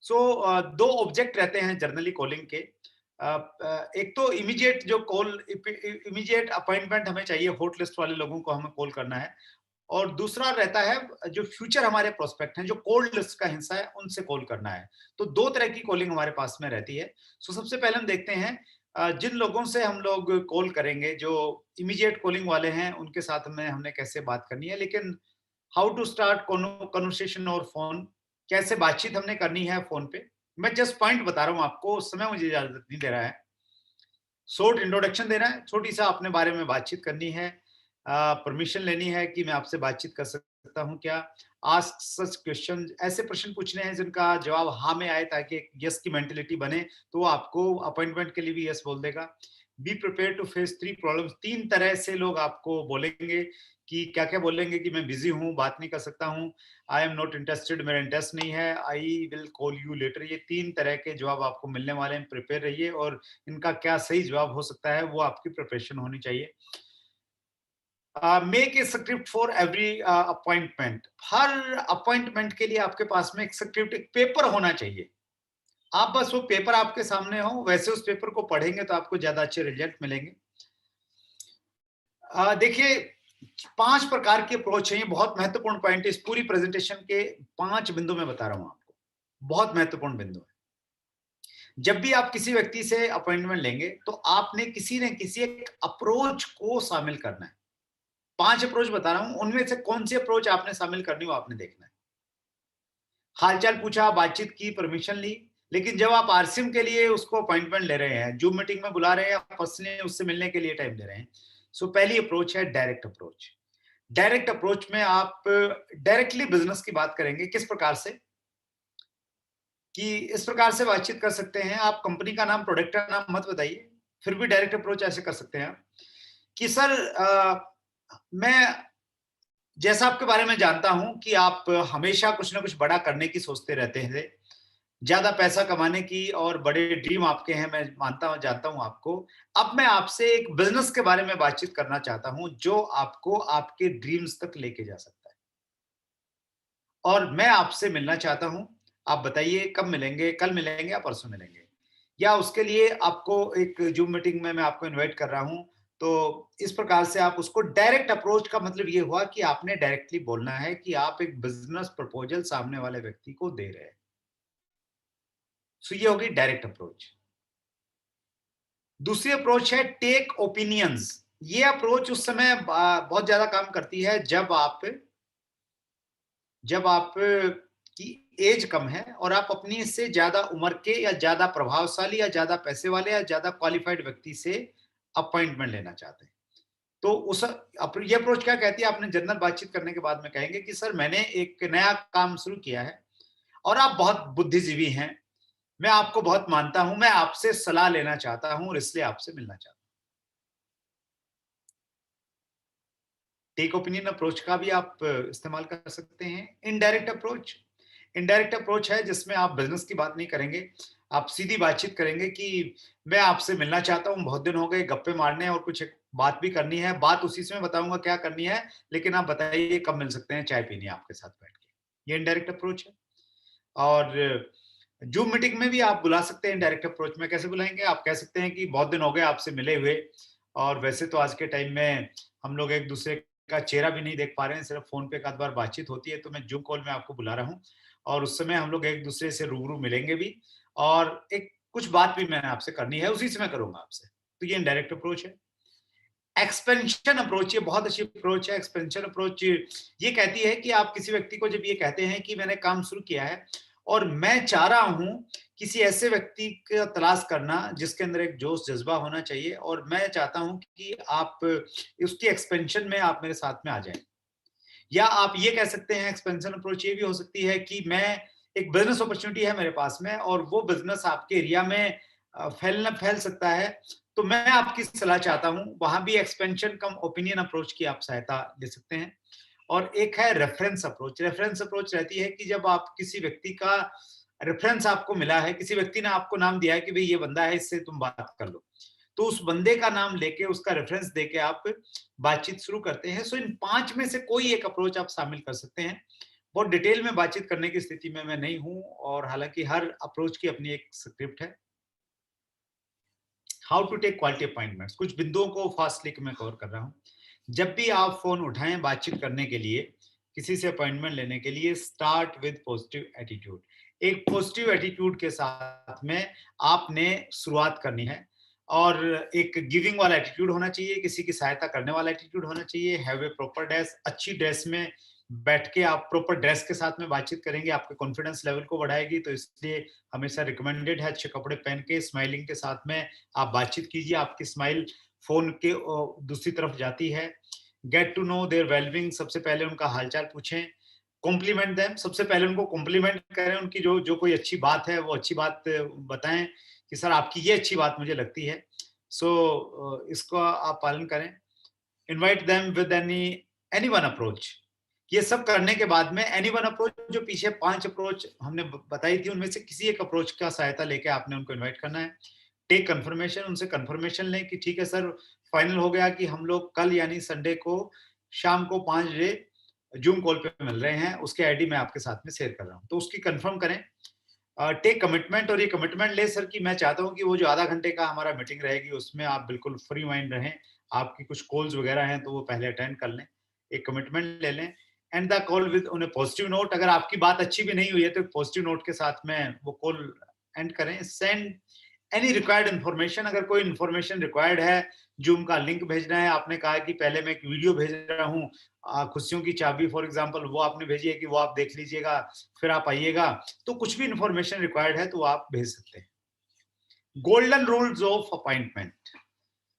सो दो ऑब्जेक्ट रहते हैं जनरली कॉलिंग के। एक तो इमीडिएट जो कॉल, इमीडिएट अपॉइंटमेंट हमें चाहिए, हॉट लिस्ट वाले लोगों को हमें कॉल करना है। और दूसरा रहता है जो फ्यूचर हमारे प्रोस्पेक्ट हैं, जो कोल्ड लिस्ट का हिस्सा है, उनसे कॉल करना है। तो दो तरह की कॉलिंग हमारे पास में रहती है। सो सबसे पहले हम देखते हैं जिन लोगों से हम लोग कॉल करेंगे, जो इमीडिएट कॉलिंग वाले हैं, उनके साथ में हमने कैसे बात करनी है। लेकिन हाउ टू स्टार्ट कन्वर्सेशन और फोन, कैसे बातचीत हमने करनी है फोन पे, मैं जस्ट पॉइंट बता रहा हूँ आपको, उस समय मुझे इजाजत नहीं दे रहा है। शॉर्ट इंट्रोडक्शन देना है, छोटी सा अपने बारे में बातचीत करनी है, परमिशन लेनी है कि मैं आपसे बातचीत कर सकता हूँ क्या। आस्क सच क्वेश्चन, ऐसे प्रश्न पूछने हैं जिनका जवाब हाँ में आए ताकि एक यस की मेंटेलिटी बने, तो वो आपको अपॉइंटमेंट के लिए भी यस बोल देगा। Be prepare to face 3 problems, 3 तरह से लोग आपको बोलेंगे कि क्या क्या बोलेंगे कि मैं बिजी हूँ, बात नहीं कर सकता हूँ, आई एम नॉट इंटरेस्टेड, मेरा इंटरेस्ट नहीं है, I will call you later. ये 3 तरह के जवाब आपको मिलने वाले हैं, प्रिपेयर रहिए। और इनका क्या सही जवाब हो सकता है वो आपकी प्रिपरेशन होनी चाहिए। Make a script for every appointment, her appointment के लिए आपके पास में एक स्क्रिप्ट, एक पेपर होना चाहिए। आप बस वो पेपर आपके सामने हो, वैसे उस पेपर को पढ़ेंगे तो आपको ज्यादा अच्छे रिजल्ट मिलेंगे। देखिए 5 प्रकार की अप्रोच है, ये बहुत महत्वपूर्ण पॉइंट है। इस पूरी प्रेजेंटेशन के 5 बिंदु मैं बता रहा हूं आपको, बहुत महत्वपूर्ण बिंदु है। जब भी आप किसी व्यक्ति से अपॉइंटमेंट लेंगे तो आपने किसी न किसी एक अप्रोच को शामिल करना है। 5 अप्रोच बता रहा हूं, उनमें से कौन सी अप्रोच आपने शामिल करनी वो आपने देखना है। हालचाल पूछा, बातचीत की, परमिशन ली, लेकिन जब आप आरसीएम के लिए उसको अपॉइंटमेंट ले रहे हैं, जूम मीटिंग में बुला रहे हैं या पर्सनली उससे मिलने के लिए टाइम दे रहे हैं, सो पहली अप्रोच है डायरेक्ट अप्रोच। डायरेक्ट अप्रोच में आप डायरेक्टली बिजनेस की बात करेंगे। किस प्रकार से? कि इस प्रकार से बातचीत कर सकते हैं, आप कंपनी का नाम, प्रोडक्ट का नाम मत बताइए, फिर भी डायरेक्ट अप्रोच ऐसे कर सकते हैं आप कि सर मैं जैसा आपके बारे में जानता हूं कि आप हमेशा कुछ ना कुछ बड़ा करने की सोचते रहते थे, ज्यादा पैसा कमाने की और बड़े ड्रीम आपके हैं, मैं मानता हूं, जानता हूं आपको। अब मैं आपसे एक बिजनेस के बारे में बातचीत करना चाहता हूं जो आपको आपके ड्रीम्स तक लेके जा सकता है, और मैं आपसे मिलना चाहता हूं। आप बताइए कब मिलेंगे, कल मिलेंगे या परसों मिलेंगे, या उसके लिए आपको एक जूम मीटिंग में मैं आपको इनवाइट कर रहा हूं। तो इस प्रकार से आप उसको डायरेक्ट अप्रोच का मतलब ये हुआ कि आपने डायरेक्टली बोलना है कि आप एक बिजनेस प्रपोजल सामने वाले व्यक्ति को दे रहे हैं। सो ये होगी डायरेक्ट अप्रोच। दूसरी अप्रोच है टेक ओपिनियंस। ये अप्रोच उस समय बहुत ज्यादा काम करती है जब आप की एज कम है और आप अपनी से ज्यादा उम्र के या ज्यादा प्रभावशाली या ज्यादा पैसे वाले या ज्यादा क्वालिफाइड व्यक्ति से अपॉइंटमेंट लेना चाहते हैं। तो ये अप्रोच क्या कहती है? आपने जनरल बातचीत करने के बाद में कहेंगे कि सर मैंने एक नया काम शुरू किया है और आप बहुत बुद्धिजीवी हैं, मैं आपको बहुत मानता हूं, मैं आपसे सलाह लेना चाहता हूं और इसलिए आपसे मिलना चाहता हूं। टेक ओपिनियन अप्रोच का भी आप इस्तेमाल कर सकते हैं। इनडायरेक्ट अप्रोच है जिसमें आप बिजनेस की बात नहीं करेंगे, आप सीधी बातचीत करेंगे कि मैं आपसे मिलना चाहता हूं, बहुत दिन हो गए, गप्पे मारने हैं और कुछ एक बात भी करनी है। बात उसी समय बताऊंगा क्या करनी है, लेकिन आप बताइए कब मिल सकते हैं चाय पीनी है आपके साथ बैठ के। ये इनडायरेक्ट अप्रोच है। और जूम मीटिंग में भी आप बुला सकते हैं। डायरेक्ट अप्रोच में कैसे बुलाएंगे? आप कह सकते हैं कि बहुत दिन हो गए आपसे मिले हुए, और वैसे तो आज के टाइम में हम लोग एक दूसरे का चेहरा भी नहीं देख पा रहे हैं, सिर्फ फोन पे एक आध बार बातचीत होती है, तो मैं जूम कॉल में आपको बुला रहा हूँ और उस समय हम लोग एक दूसरे से रूबरू मिलेंगे भी, और एक कुछ बात भी मैंने आपसे करनी है, उसी समय करूंगा आपसे। तो ये इनडायरेक्ट अप्रोच है। एक्सपेंशन अप्रोच, ये बहुत अच्छी अप्रोच है। एक्सपेंशन अप्रोच ये कहती है कि आप किसी व्यक्ति को जब ये कहते हैं कि मैंने काम शुरू किया है और मैं चाह रहा हूं किसी ऐसे व्यक्ति का तलाश करना जिसके अंदर एक जोश जज्बा होना चाहिए, और मैं चाहता हूं कि आप उसकी एक्सपेंशन में आप मेरे साथ में आ जाएं। या आप ये कह सकते हैं, एक्सपेंशन अप्रोच ये भी हो सकती है कि मैं एक बिजनेस अपॉर्चुनिटी है मेरे पास में और वो बिजनेस आपके एरिया में फैल सकता है, तो मैं आपकी सलाह चाहता हूं। वहां भी एक्सपेंशन कम ओपिनियन अप्रोच की आप सहायता ले सकते हैं। और एक है रेफरेंस अप्रोच। रेफरेंस अप्रोच रहती है कि जब आप किसी व्यक्ति का रेफरेंस आपको मिला है, किसी व्यक्ति ने आपको नाम दिया है कि भाई ये बंदा है, इससे तुम बात कर लो, तो उस बंदे का नाम लेके, उसका रेफरेंस देके आप बातचीत शुरू करते हैं। सो इन 5 में से कोई एक अप्रोच आप शामिल कर सकते हैं। बहुत डिटेल में बातचीत करने की स्थिति में मैं नहीं हूं, और हालांकि हर अप्रोच की अपनी एक स्क्रिप्ट है। How to take quality appointments, कुछ बिंदुओं को फास्टली मैं कवर कर रहा हूं। जब भी आप फोन उठाएं बातचीत करने के लिए, किसी से अपॉइंटमेंट लेने के लिए, स्टार्ट विद पॉजिटिव एटीट्यूड। एक पॉजिटिव एटीट्यूड के साथ में आपने शुरुआत करनी है, और एक गिविंग वाला एटीट्यूड होना चाहिए, किसी की सहायता करने वाला एटीट्यूड होना चाहिए। हैव ए प्रॉपर ड्रेस, अच्छी ड्रेस में बैठ के आप प्रॉपर ड्रेस के साथ में बातचीत करेंगे, आपके कॉन्फिडेंस लेवल को बढ़ाएगी, तो इसलिए हमेशा रिकमेंडेड है अच्छे कपड़े पहन के स्माइलिंग के साथ में आप बातचीत कीजिए। आपकी स्माइल फोन के दूसरी तरफ जाती है। Get to know their wellbeing, सबसे पहले उनका हालचाल पूछें। कॉम्प्लीमेंट देम, सबसे पहले उनको कॉम्प्लीमेंट करें, उनकी जो जो कोई अच्छी बात है वो अच्छी बात बताएं कि सर आपकी ये अच्छी बात मुझे लगती है। सो इसको आप पालन करें। Invite them with any one approach. ये सब करने के बाद में एनी वन अप्रोच, जो पीछे 5 अप्रोच हमने बताई थी, उनमें से किसी एक अप्रोच का सहायता लेके आपने उनको इनवाइट करना है। टेक कंफर्मेशन, उनसे कंफर्मेशन लें कि ठीक है सर, फाइनल हो गया कि हम लोग कल यानी संडे को शाम को 5 बजे जूम कॉल पे मिल रहे हैं, उसके आईडी मैं आपके साथ में शेयर कर रहा हूं, तो उसकी कंफर्म करें। टेक कमिटमेंट, और ये कमिटमेंट ले सर कि मैं चाहता हूँ कि वो जो आधा घंटे का हमारा मीटिंग रहेगी उसमें आप बिल्कुल फ्री माइंड रहें, आपकी कुछ कॉल्स वगैरह हैं तो वो पहले अटेंड कर लें, एक कमिटमेंट ले लें, and the call with on a positive note. अगर आपकी बात अच्छी भी नहीं हुई है तो पॉजिटिव नोट के साथ में वो कॉल एंड करें। सेंड एनी रिक्वायर्ड इन्फॉर्मेशन, अगर कोई इन्फॉर्मेशन रिक्वायर्ड है, जूम का लिंक भेजना है, आपने कहा कि पहले मैं एक वीडियो भेज रहा हूँ खुशियों की चाबी फॉर एग्जांपल, वो आपने भेजी है कि वो आप देख लीजिएगा फिर आप आइएगा, तो कुछ भी इन्फॉर्मेशन रिक्वायर्ड है तो आप भेज सकते हैं। गोल्डन रूल्स ऑफ अपॉइंटमेंट,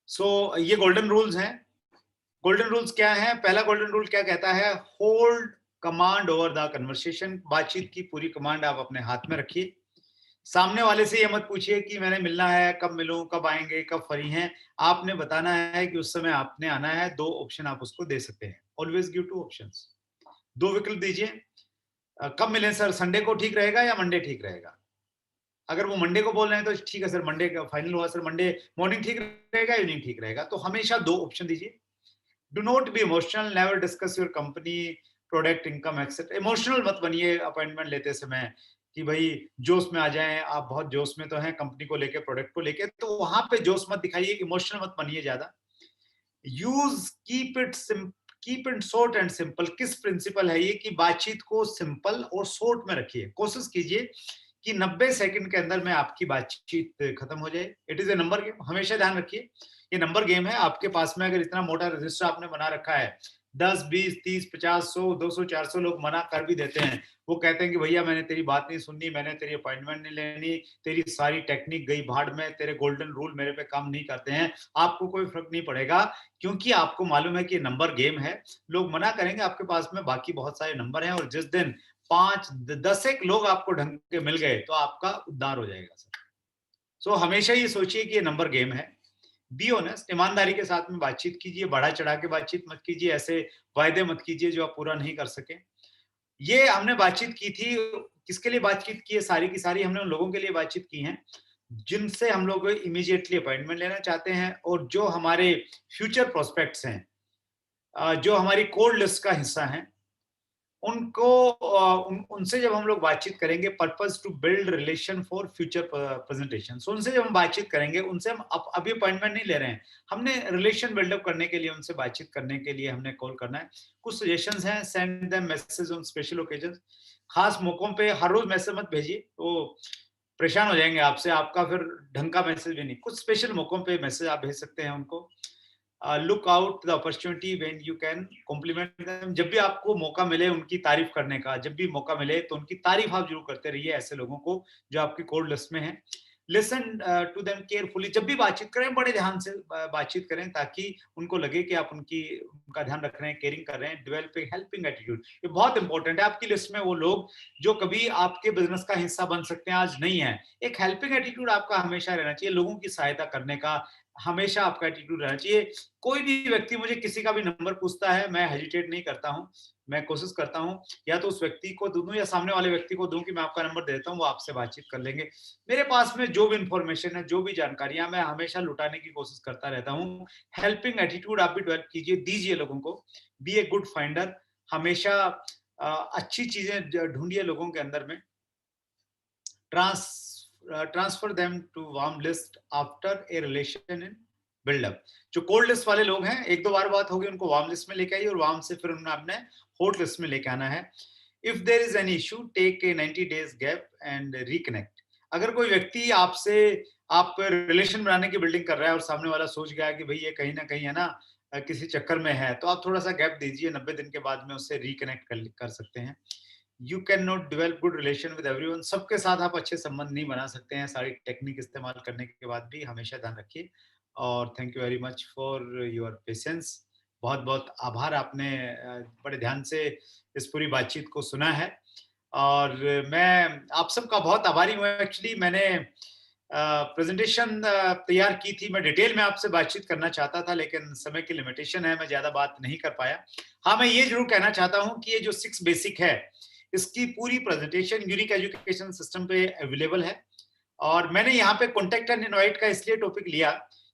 सो ये गोल्डन रूल्स हैं। गोल्डन रूल्स क्या है? पहला गोल्डन रूल क्या कहता है? Hold command over the conversation, बातचीत की पूरी कमांड आप अपने हाथ में रखिए। सामने वाले से ये मत पूछिए कि मैंने मिलना है, कब मिलूं, कब आएंगे, कब फ्री हैं। आपने बताना है कि उस समय आपने आना है। 2 ऑप्शन आप उसको दे सकते हैं। ऑलवेज गिव 2 ऑप्शंस, 2 विकल्प दीजिए। कब मिलें सर? संडे को ठीक रहेगा या मंडे ठीक रहेगा? अगर वो मंडे को बोल रहे हैं तो ठीक है सर, मंडे का फाइनल हुआ सर, मंडे मॉर्निंग ठीक रहेगा, इवनिंग ठीक रहेगा। तो हमेशा 2 ऑप्शन दीजिए। Do not be emotional, never discuss your company, product, income etcetera. Emotional मत बनिए अपॉइंटमेंट लेते समय कि भाई जोश में आ जाएं। आप बहुत जोश में तो हैं कंपनी को लेके, प्रोडक्ट को लेके, तो वहां पे जोश मत दिखाइए, इमोशनल मत बनिए ज्यादा। Use keep it short and simple. किस प्रिंसिपल है ये कि बातचीत को सिंपल और शॉर्ट में रखिए। कोशिश कीजिए कि 90 सेकंड के अंदर में आपकी बातचीत खत्म हो जाए। It is a number game, हमेशा ध्यान रखिए ये नंबर गेम है। आपके पास में अगर इतना मोटा रजिस्टर आपने बना रखा है, 10, 20, 30, 50, 100, 200, 400 लोग मना कर भी देते हैं। वो कहते हैं कि भैया मैंने तेरी बात नहीं सुननी, मैंने तेरी अपॉइंटमेंट नहीं लेनी, तेरी सारी टेक्निक गई भाड़ में, तेरे गोल्डन रूल मेरे पे काम नहीं करते हैं। आपको कोई फर्क नहीं पड़ेगा, क्योंकि आपको मालूम है कि नंबर गेम है। लोग मना करेंगे, आपके पास में बाकी बहुत सारे नंबर हैं, और जिस दिन 5, 10 एक लोग आपको ढंग के मिल गए तो आपका उद्धार हो जाएगा सर। सो हमेशा ये सोचिए कि ये नंबर गेम है। बी ऑनेस्ट, ईमानदारी के साथ में बातचीत कीजिए, बढ़ा चढ़ा के बातचीत मत कीजिए, ऐसे वायदे मत कीजिए जो आप पूरा नहीं कर सके। ये हमने बातचीत की थी, किसके लिए बातचीत की है? सारी की सारी हमने उन लोगों के लिए बातचीत की है जिनसे हम लोग इमीडिएटली अपॉइंटमेंट लेना चाहते हैं, और जो हमारे फ्यूचर प्रोस्पेक्ट्स हैं, जो हमारी कोल्ड लिस्ट का हिस्सा हैं, उनको उनसे जब हम लोग बातचीत करेंगे, purpose to build relation for future presentation. So उनसे जब हम बातचीत करेंगे, उनसे हम अभी अपॉइंटमेंट नहीं ले रहे हैं, हमने रिलेशन बिल्डअप करने के लिए, उनसे बातचीत करने के लिए हमने कॉल करना है। कुछ सजेशंस हैं, send them message on special occasion. खास मौकों पे हर रोज मैसेज मत भेजिए, तो परेशान हो जाएंगे आपसे, आपका फिर ढंग का मैसेज भी नहीं। कुछ स्पेशल मौकों पे मैसेज आप भेज सकते हैं उनको। Look out the opportunity when you can compliment them. जब भी आपको मौका मिले उनकी तारीफ करने का, जब भी मौका मिले तो उनकी तारीफ आप जरूर करते रहिए ऐसे लोगों को जो आपकी कोल्ड लिस्ट में है। Listen to them carefully. जब भी बातचीत करें बड़े ध्यान से बातचीत करें, ताकि उनको लगे कि आप उनका ध्यान रख रहे हैं, केयरिंग कर रहे हैं। डेवलपिंग हेल्पिंग एटीट्यूड, ये बहुत इंपॉर्टेंट है। आपकी लिस्ट में वो लोग जो कभी आपके बिजनेस का हिस्सा बन सकते हैं, आज नहीं है। एक हेल्पिंग एटीट्यूड आपका हमेशा रहना चाहिए, लोगों की सहायता करने का हमेशा आपका एटीट्यूड रहना चाहिए। कोई भी व्यक्ति मुझे किसी का भी नंबर पूछता है, मैं हेजिटेट नहीं करता हूं, मैं कोशिश करता हूं या तो उस व्यक्ति को दूं या सामने वाले व्यक्ति को दूं कि मैं आपका नंबर देता हूं, वो आपसे बातचीत कर लेंगे। मेरे पास में जो भी इंफॉर्मेशन है, जो भी जानकारियां, मैं हमेशा लुटाने की कोशिश करता रहता हूं। हेल्पिंग एटीट्यूड आप भी डेवलप कीजिए, दीजिए लोगों को। बी ए गुड फाइंडर, हमेशा अच्छी चीजें ढूंढिए लोगों के अंदर में। Transfer them to warm list after a relation in buildup. जो कोल्ड लिस्ट वाले लोग हैं, 1-2 बार बात होगी, उनको वार्म लिस्ट में लेके आइए, और वार्म से फिर उन्हें आपने हॉट लिस्ट में लेके आना है। If there is any issue, take a 90 days gap and reconnect. अगर कोई व्यक्ति आपसे, आप रिलेशन बनाने की बिल्डिंग कर रहा है और सामने वाला सोच गया कि भाई ये कहीं ना कहीं है ना किसी चक्कर में है, तो आप थोड़ा सा गैप दीजिए, 90 दिन के बाद में उससे रिकनेक्ट कर सकते हैं। You can not develop good relation with everyone. सबके साथ आप अच्छे संबंध नहीं बना सकते हैं, सारी टेक्निक इस्तेमाल करने के बाद भी, हमेशा ध्यान रखिए। और thank you very much for your patience. बहुत बहुत आभार, आपने बड़े ध्यान से इस पूरी बातचीत को सुना है, और मैं आप सबका बहुत आभारी हूँ। एक्चुअली मैंने प्रेजेंटेशन तैयार की थी, मैं डिटेल में आपसे बातचीत करना चाहता था, लेकिन समय की लिमिटेशन है, मैं ज्यादा बात नहीं कर पाया। हाँ, मैं ये जरूर कहना चाहता हूँ कि ये जो 6 बेसिक है, इसकी पूरी प्रेजेंटेशन यूनिक एजुकेशन सिस्टम पे अवेलेबल है। और मैंने यहाँ पे कॉन्टेक्ट एंड इनवाइट का इसलिए टॉपिक लिया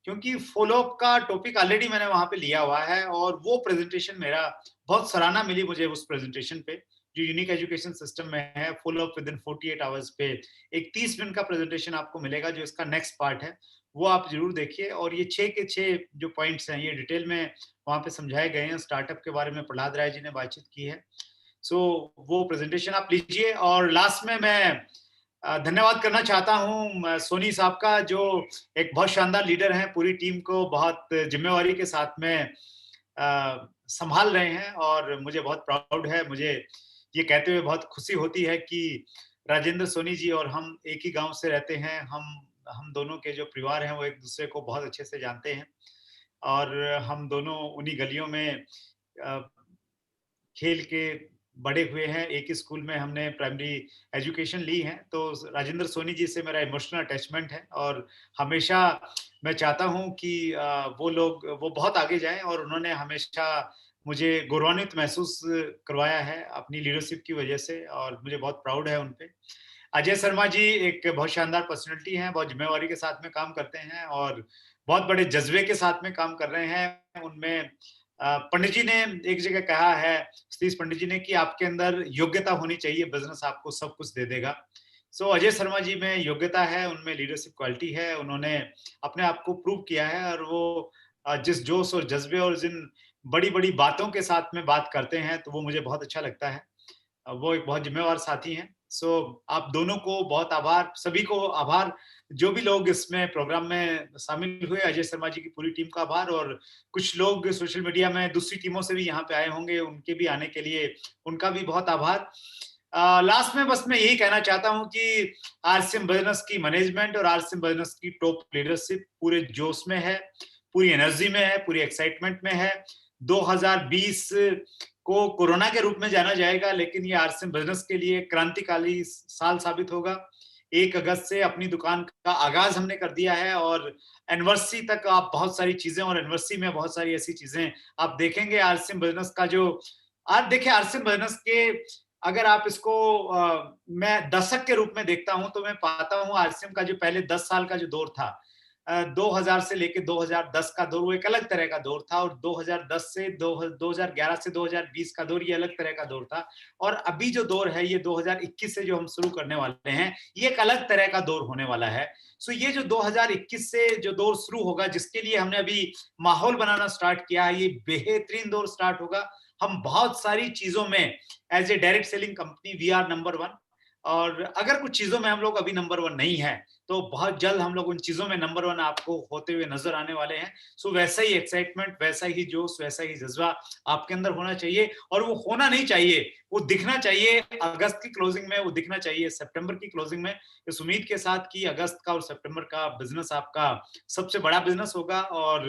क्योंकि फॉलोअप का टॉपिक ऑलरेडी मैंने वहां पे लिया हुआ है, और वो प्रेजेंटेशन मेरा बहुत सराहना मिली मुझे उस प्रेजेंटेशन पे। जो यूनिक एजुकेशन सिस्टम में है, full of with in 48 hours पे एक 30 मिनट का प्रेजेंटेशन आपको मिलेगा, जो इसका नेक्स्ट पार्ट है, वो आप जरूर देखिए। और ये 6 के 6 जो पॉइंट्स हैं, ये डिटेल में वहाँ पे समझाए गए हैं। स्टार्टअप के बारे में प्रहलाद राय जी ने बातचीत की है। सो वो प्रेजेंटेशन आप लीजिए। और लास्ट में मैं धन्यवाद करना चाहता हूँ सोनी साहब का, जो एक बहुत शानदार लीडर हैं, पूरी टीम को बहुत जिम्मेवारी के साथ में संभाल रहे हैं। और मुझे बहुत प्राउड है, मुझे ये कहते हुए बहुत खुशी होती है कि राजेंद्र सोनी जी और हम एक ही गांव से रहते हैं। हम दोनों के जो परिवार हैं वो एक दूसरे को बहुत अच्छे से जानते हैं, और हम दोनों उन्हीं गलियों में खेल के बड़े हुए हैं। एक ही स्कूल में हमने प्राइमरी एजुकेशन ली है। तो राजेंद्र सोनी जी से मेरा इमोशनल अटैचमेंट है, और हमेशा मैं चाहता हूं कि वो बहुत आगे जाएं। और उन्होंने हमेशा मुझे गौरवान्वित महसूस करवाया है अपनी लीडरशिप की वजह से, और मुझे बहुत प्राउड है उन पे। अजय शर्मा जी एक बहुत शानदार पर्सनैलिटी हैं, बहुत जिम्मेवारी के साथ में काम करते हैं, और बहुत बड़े जज्बे के साथ में काम कर रहे हैं। उनमें पंडित जी ने एक जगह कहा है, सतीश पंडित जी ने, कि आपके अंदर योग्यता होनी चाहिए, बिजनेस आपको सब कुछ दे देगा। सो अजय शर्मा जी में योग्यता है, उनमें लीडरशिप क्वालिटी है, उन्होंने अपने आप को प्रूव किया है। और वो जिस जोश और जज्बे और जिन बड़ी बड़ी बातों के साथ में बात करते हैं, तो वो मुझे बहुत अच्छा लगता है। वो एक बहुत जिम्मेवार साथी हैं। सो आप दोनों को बहुत आभार, सभी को आभार, जो भी लोग इसमें प्रोग्राम में शामिल हुए, अजय शर्मा जी की पूरी टीम का आभार। और कुछ लोग सोशल मीडिया में दूसरी टीमों से भी यहाँ पे आए होंगे, उनके भी आने के लिए उनका भी बहुत आभार। लास्ट में बस मैं यही कहना चाहता हूँ कि आरसीएम बिजनेस की मैनेजमेंट और आरसीएम बिजनेस की टॉप लीडरशिप पूरे जोश में है, पूरी एनर्जी में है, पूरी एक्साइटमेंट में है। 2020 को कोरोना के रूप में जाना जाएगा, लेकिन ये आरसीएम बिजनेस के लिए क्रांतिकारी साल साबित होगा। 1 अगस्त से अपनी दुकान का आगाज हमने कर दिया है, और एनिवर्सरी तक आप बहुत सारी चीजें, और एनिवर्सरी में बहुत सारी ऐसी चीजें आप देखेंगे आरसीएम बिजनेस का। जो आज देखिए, आरसीएम बिजनेस के अगर आप इसको मैं दशक के रूप में देखता हूं, तो मैं पाता हूं आरसीएम का जो पहले 10 साल का जो दौर था, 2000 से लेके 2010 का दौर, वो एक अलग तरह का दौर था। और 2010 से 2011 से 2020 का दौर, ये अलग तरह का दौर था। और अभी जो दौर है, ये 2021 से जो हम शुरू करने वाले हैं, ये एक अलग तरह का दौर होने वाला है। सो ये जो 2021 से जो दौर शुरू होगा, जिसके लिए हमने अभी माहौल बनाना स्टार्ट किया है, ये बेहतरीन दौर स्टार्ट होगा। हम बहुत सारी चीजों में as a direct selling company we are number 1। और अगर कुछ चीजों में हम लोग अभी नंबर 1 नहीं है, तो बहुत जल्द हम लोग उन चीजों में नंबर 1 आपको होते हुए नजर आने वाले हैं। सो वैसा ही एक्साइटमेंट, वैसा ही जोश, वैसा ही जज्बा आपके अंदर होना चाहिए। और वो होना नहीं चाहिए, वो दिखना चाहिए। अगस्त की क्लोजिंग में वो दिखना चाहिए, सितंबर की क्लोजिंग में, इस उम्मीद के साथ कि अगस्त का और सितंबर का बिजनेस आपका सबसे बड़ा बिजनेस होगा। और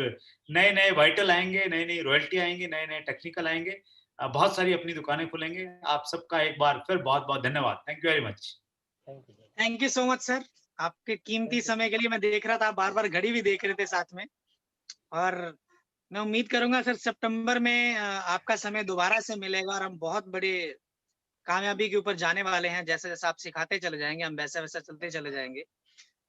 नए नए वाइटल आएंगे, नई नई रॉयल्टी आएंगे, नए नए टेक्निकल आएंगे, बहुत सारी अपनी दुकानें खुलेंगे। आप सबका एक बार फिर बहुत बहुत धन्यवाद। Thank you very much.
Thank you so much sir, आपके कीमती समय के लिए। मैं देख रहा था आप बार बार घड़ी भी देख रहे थे साथ में, और मैं उम्मीद करूंगा सर सितंबर में आपका समय दोबारा से मिलेगा, और हम बहुत बड़े कामयाबी के ऊपर जाने वाले हैं। जैसे जैसे आप सिखाते चले जाएंगे, हम वैसे वैसे चलते चले जाएंगे।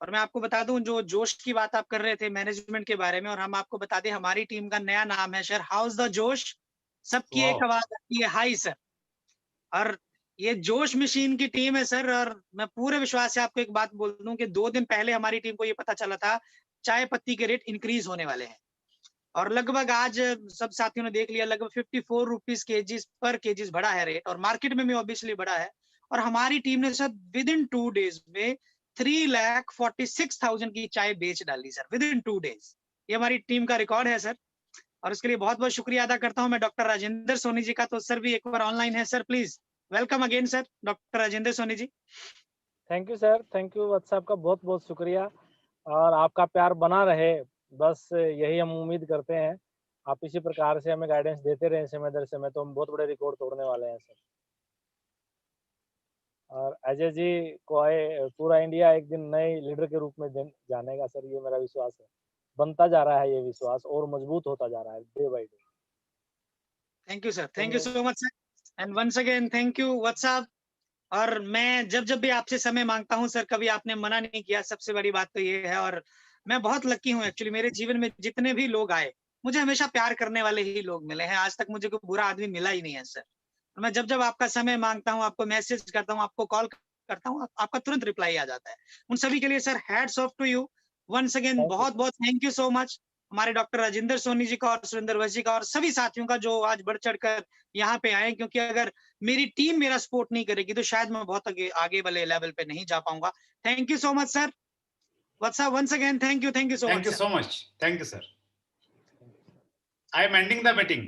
और मैं आपको बता दूं, जो जोश की बात आप कर रहे थे मैनेजमेंट के बारे में, और हम आपको बता दें हमारी टीम का नया नाम है सर, हाउस द जोश। सबकी एक आवाज आती है, हाई सर। और ये जोश मशीन की टीम है सर। और मैं पूरे विश्वास से आपको एक बात बोल दूं कि 2 दिन पहले हमारी टीम को ये पता चला था चाय पत्ती के रेट इंक्रीज होने वाले हैं, और लगभग आज सब साथियों ने देख लिया, लगभग 54 रुपीज केजीज पर केजीज बढ़ा है रेट, और मार्केट में भी ऑब्वियसली बढ़ा है। और हमारी टीम ने सर विद इन 2 डेज में 3,46,000 की चाय बेच डाली सर, विद इन 2 डेज। ये हमारी टीम का रिकॉर्ड है सर, और इसके लिए बहुत बहुत शुक्रिया अदा करता हूं मैं डॉक्टर राजेंद्र सोनी जी का। तो सर भी एक बार ऑनलाइन है sir, please welcome again sir, doctor Rajendra Soni ji.
Thank you sir, thank you. WhatsApp का बहुत बहुत शुक्रिया, और आपका प्यार बना रहे, बस यही हम उम्मीद करते हैं। आप इसी प्रकार से हमें गाइडेंस देते रहे समय दर समय, तो हम बहुत बड़े रिकॉर्ड तोड़ने वाले हैं सर। और अजय जी को पूरा इंडिया एक दिन नए लीडर के रूप में जानेगा सर, ये मेरा विश्वास है। बनता जा रहा है ये विश्वास, और मजबूत होता जा रहा है day by day.
Thank you sir, thank you so much sir, and once again thank you WhatsApp. और मैं जब जब भी आपसे समय मांगता हूं सर, कभी आपने मना नहीं किया, सबसे बड़ी बात तो ये है। और मैं बहुत लकी हूं एक्चुअली, मेरे जीवन में जितने भी लोग आए, मुझे हमेशा प्यार करने वाले ही लोग मिले हैं। आज तक मुझे कोई बुरा आदमी मिला ही नहीं है सर। और मैं जब जब आपका समय मांगता हूँ, आपको मैसेज करता हूँ, आपको कॉल करता हूँ, आपका तुरंत रिप्लाई आ जाता है। उन सभी के लिए sir hats off to you. Once again
thank you.
बहुत बहुत थैंक यू सो मच। हमारे डॉक्टर राजेंद्र सोनी जी का और सुरेंद्र वैश्य जी का और सभी साथियों का जो आज बढ़ चढ़ कर यहाँ पे आए, क्योंकि अगर मेरी टीम मेरा सपोर्ट नहीं करेगी तो शायद मैं बहुत आगे वाले लेवल पे नहीं जा पाऊंगा। Thank you so much sir. Vatsa once again thank you so
Thank
much
you
sir.
so much. Thank you, sir. I am ending the meeting.